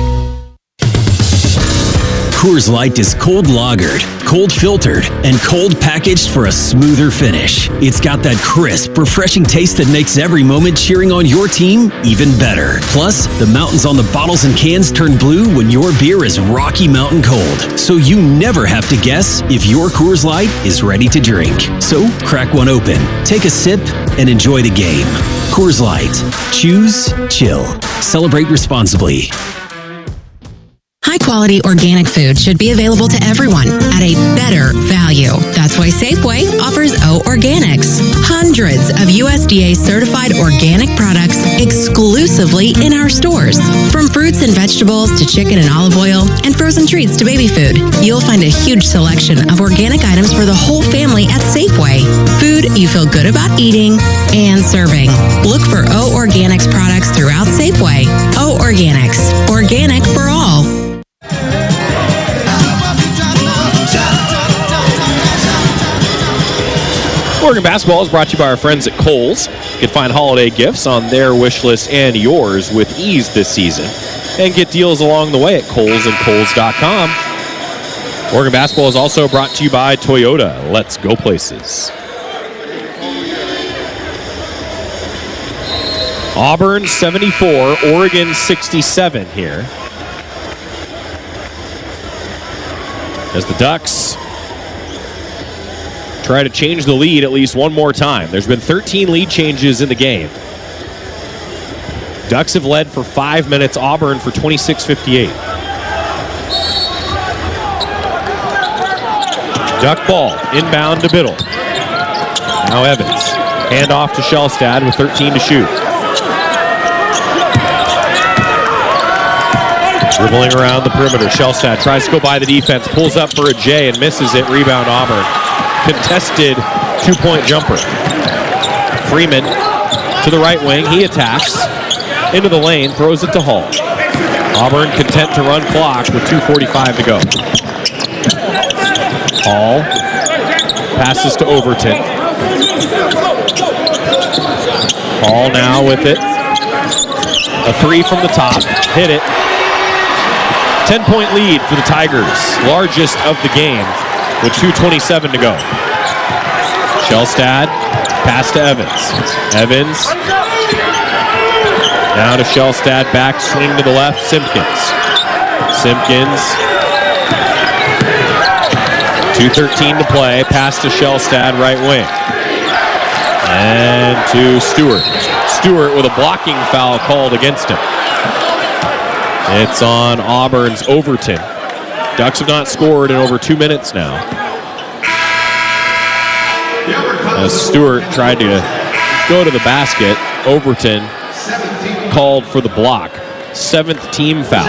Coors Light is cold lagered, cold filtered, and cold packaged for a smoother finish. It's got that crisp, refreshing taste that makes every moment cheering on your team even better. Plus, the mountains on the bottles and cans turn blue when your beer is Rocky Mountain cold. So you never have to guess if your Coors Light is ready to drink. So crack one open, take a sip, and enjoy the game. Coors Light. Choose chill. Celebrate responsibly. High-quality organic food should be available to everyone at a better value. That's why Safeway offers O Organics. Hundreds of USDA-certified organic products exclusively in our stores. From fruits and vegetables to chicken and olive oil and frozen treats to baby food, you'll find a huge selection of organic items for the whole family at Safeway. Food you feel good about eating and serving. Look for O Organics products throughout Safeway. O Organics. Organic for all. Oregon basketball is brought to you by our friends at Kohl's. You can find holiday gifts on their wish list and yours with ease this season. And get deals along the way at Kohl's and Kohl's.com. Oregon basketball is also brought to you by Toyota. Let's go places. Auburn 74, Oregon 67 here. As the Ducks try to change the lead at least one more time. There's been 13 lead changes in the game. Ducks have led for 5 minutes, Auburn for 26:58. Duck ball, inbound to Biddle. Now Evans. Hand off to Shellstad with 13 to shoot. Dribbling around the perimeter. Shellstad tries to go by the defense, pulls up for a J and misses it. Rebound Auburn. Contested two-point jumper. Freeman to the right wing. He attacks into the lane, throws it to Hall. Auburn content to run clock with 2:45 to go. Hall passes to Overton. Hall now with it. A three from the top. Hit it. 10-point lead for the Tigers. Largest of the game with 2:27 to go. Shellstad, pass to Evans. Evans, now to Shellstad, back swing to the left, Simpkins. 2:13 to play, pass to Shellstad, right wing. And to Stewart. Stewart with a blocking foul called against him. It's on Auburn's Overton. Ducks have not scored in over 2 minutes now. As Stewart tried to go to the basket, Overton called for the block. 7th team foul.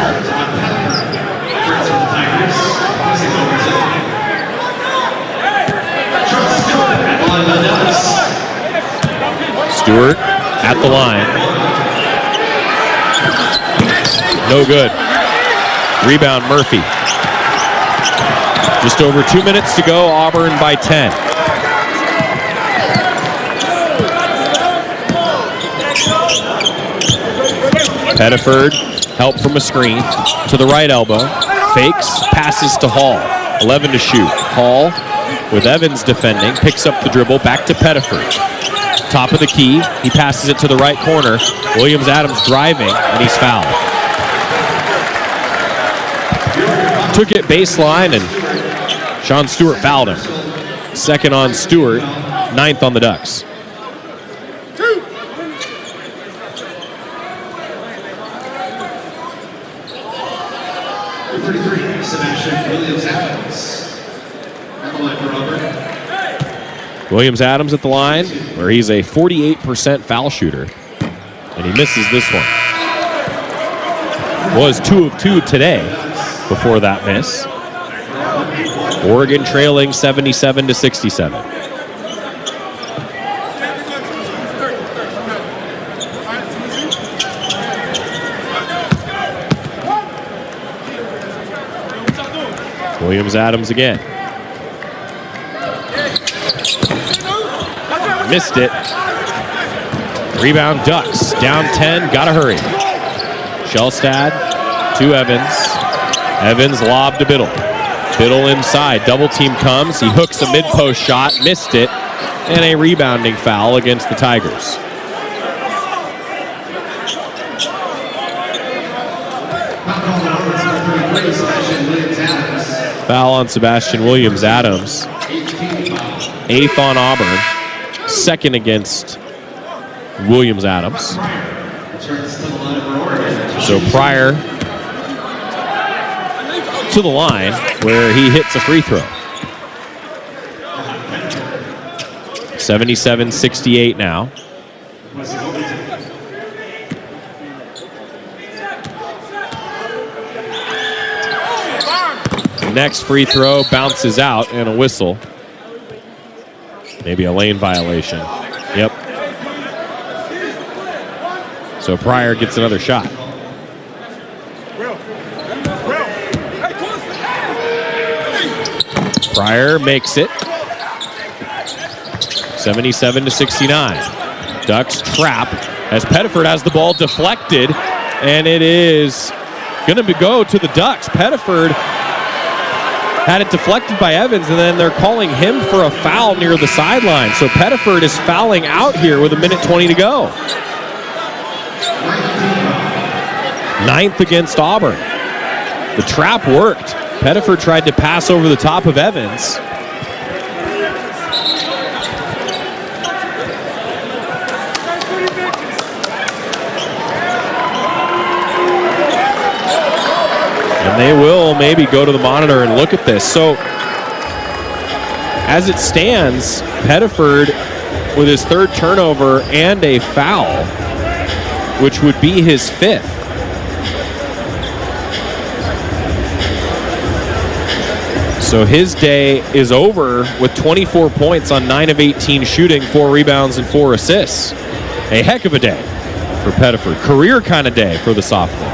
Stewart at the line. No good. Rebound Murphy. Just over 2 minutes to go. Auburn by 10. Pettiford, help from a screen to the right elbow. Fakes, passes to Hall. 11 to shoot. Hall, with Evans defending, picks up the dribble, back to Pettiford. Top of the key, he passes it to the right corner. Williams-Adams driving, and he's fouled. Took it baseline, and Sean Stewart fouled him. 2nd on Stewart, 9th on the Ducks. Williams-Adams at the line, where he's a 48% foul shooter, and he misses this one. Was 2 of 2 today before that miss. Oregon trailing 77-67. Williams-Adams again. Missed it. Rebound Ducks. Down 10. Gotta hurry. Shellstad to Evans. Evans lob to Biddle. Biddle inside. Double team comes. He hooks a mid-post shot. Missed it. And a rebounding foul against the Tigers. Foul on Sebastian Williams-Adams. 8th on Auburn. 2nd against Williams-Adams. So prior to the line where he hits a free throw. 77-68 now. Next free throw bounces out and a whistle. Maybe a lane violation. Yep. So Pryor gets another shot. Pryor makes it. 77-69. Ducks trap as Pettiford has the ball deflected, and it is going to go to the Ducks. Pettiford had it deflected by Evans, and then they're calling him for a foul near the sideline. So Pettiford is fouling out here with 1:20 to go. 9th against Auburn. The trap worked. Pettiford tried to pass over the top of Evans. And they will maybe go to the monitor and look at this. So, as it stands, Pettiford with his 3rd turnover and a foul, which would be his 5th. So his day is over with 24 points on 9 of 18 shooting, 4 rebounds, and 4 assists. A heck of a day for Pettiford. Career kind of day for the sophomore.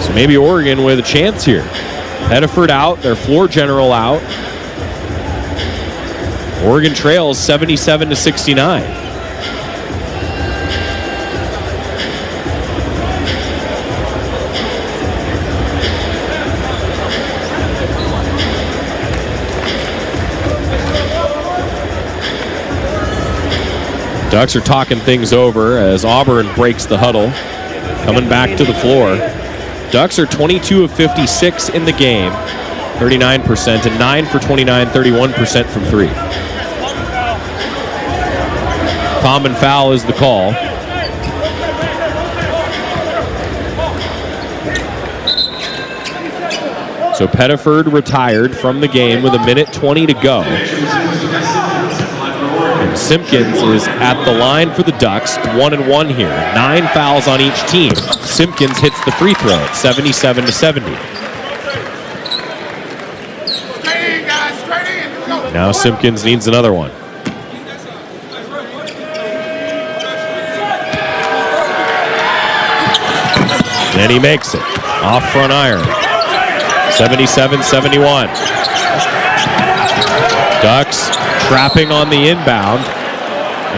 So maybe Oregon with a chance here. Pettiford out, their floor general out. Oregon trails 77-69. Ducks are talking things over as Auburn breaks the huddle, coming back to the floor. Ducks are 22 of 56 in the game, 39%, and 9 for 29, 31% from 3. Common foul is the call. So Pettiford retired from the game with 1:20 to go. And Simpkins is at the line for the Ducks, 1-1 here. 9 fouls on each team. Simpkins hits the free throw at 77-70. Now Simpkins needs another one. And he makes it. Off front iron. 77-71. Ducks trapping on the inbound.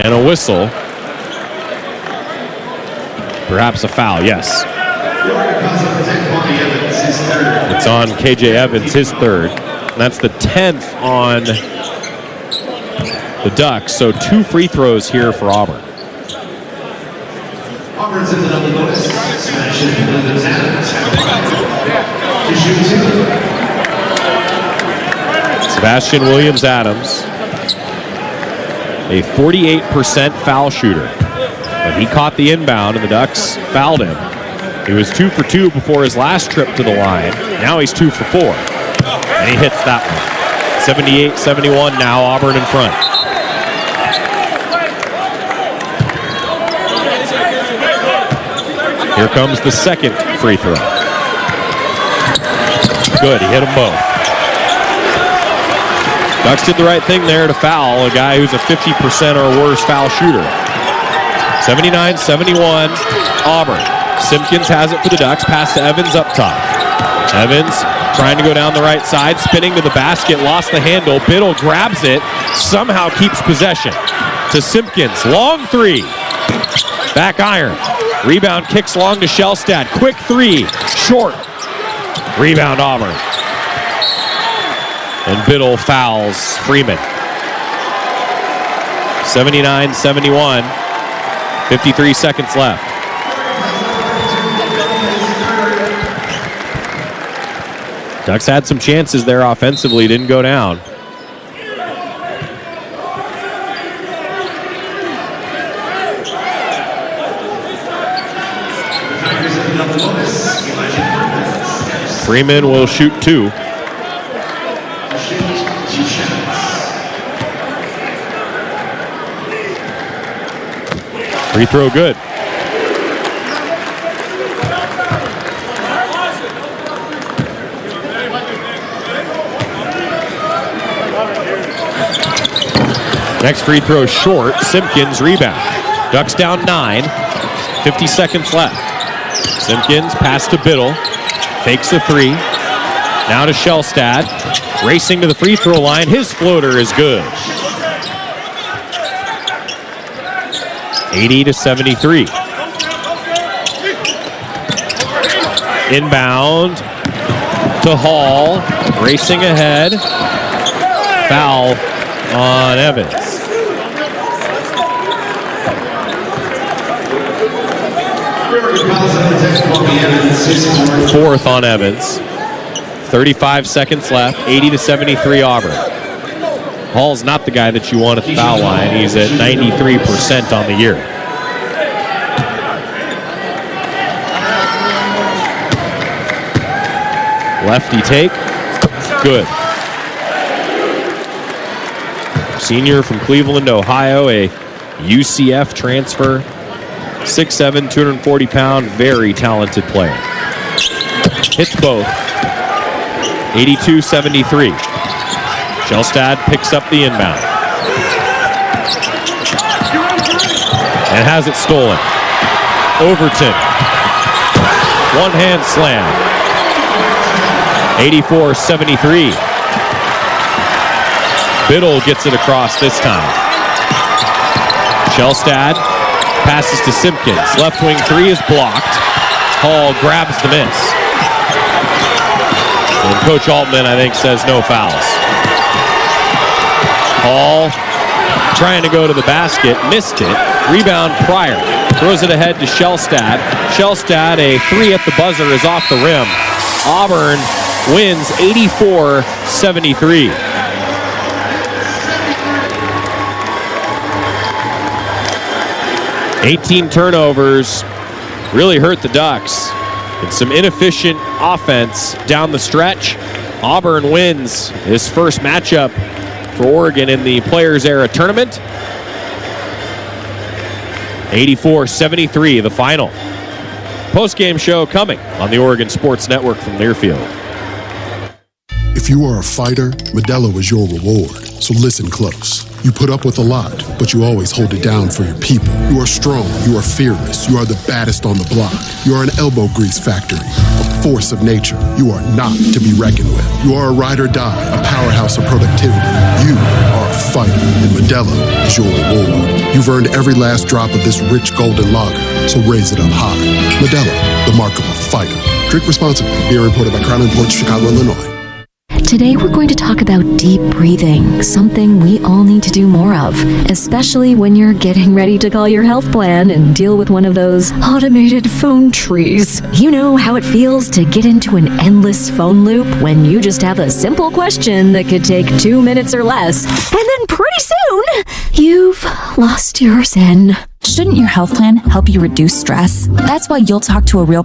And a whistle. Perhaps a foul, yes. It's on KJ Evans, his 3rd. And that's the 10th on the Ducks. So 2 free throws here for Auburn. Sebastian Williams-Adams, a 48% foul shooter. But he caught the inbound and the Ducks fouled him. He was 2 for 2 before his last trip to the line. Now he's 2 for 4. And he hits that one. 78-71 now, Auburn in front. Here comes the 2nd free throw. Good, he hit them both. Ducks did the right thing there to foul a guy who's a 50% or worse foul shooter. 79-71, Auburn. Simpkins has it for the Ducks. Pass to Evans up top. Evans trying to go down the right side, spinning to the basket, lost the handle. Biddle grabs it, somehow keeps possession. To Simpkins, long 3. Back iron. Rebound kicks long to Shellstad. Quick 3, short. Rebound Auburn. And Biddle fouls Freeman. 79-71. 53 seconds left. Ducks had some chances there offensively, didn't go down. Freeman will shoot 2. Free throw good. Next free throw short. Simpkins rebound. Ducks down 9. 50 seconds left. Simpkins pass to Biddle. Fakes a 3. Now to Shellstad. Racing to the free throw line. His floater is good. 80-73. Inbound to Hall. Racing ahead. Foul on Evans. Fourth on Evans. 35 seconds left. 80-73 Auburn. Hall's not the guy that you want at the foul line. He's at 93% on the year. Lefty take. Good. Senior from Cleveland, Ohio, a UCF transfer. 6'7", 240-pound, very talented player. Hits both. 82-73. Shellstad picks up the inbound. And has it stolen. Overton. One-hand slam. 84-73. Biddle gets it across this time. Shellstad passes to Simpkins. Left wing 3 is blocked. Hall grabs the miss. And Coach Altman, I think, says no fouls. Hall trying to go to the basket. Missed it. Rebound Pryor. Throws it ahead to Shellstad. Shellstad, a 3 at the buzzer, is off the rim. Auburn wins 84-73. $18 turnovers really hurt the Ducks. And some inefficient offense down the stretch. Auburn wins his first matchup for Oregon in the Players Era tournament. 84-73, the final. Post-game show coming on the Oregon Sports Network from Learfield. If you are a fighter, Modelo is your reward. So listen close. You put up with a lot, but you always hold it down for your people. You are strong. You are fearless. You are the baddest on the block. You are an elbow grease factory, a force of nature. You are not to be reckoned with. You are a ride or die, a powerhouse of productivity. You are a fighter, and Modelo is your reward. You've earned every last drop of this rich golden lager, so raise it up high. Modelo, the mark of a fighter. Drink responsibly. Beer imported by Crown Imports, Chicago, Illinois. Today we're going to talk about deep breathing, something we all need to do more of, especially when you're getting ready to call your health plan and deal with one of those automated phone trees. You know how it feels to get into an endless phone loop when you just have a simple question that could take 2 minutes or less, and then pretty soon, you've lost your zen. Shouldn't your health plan help you reduce stress? That's why you'll talk to a real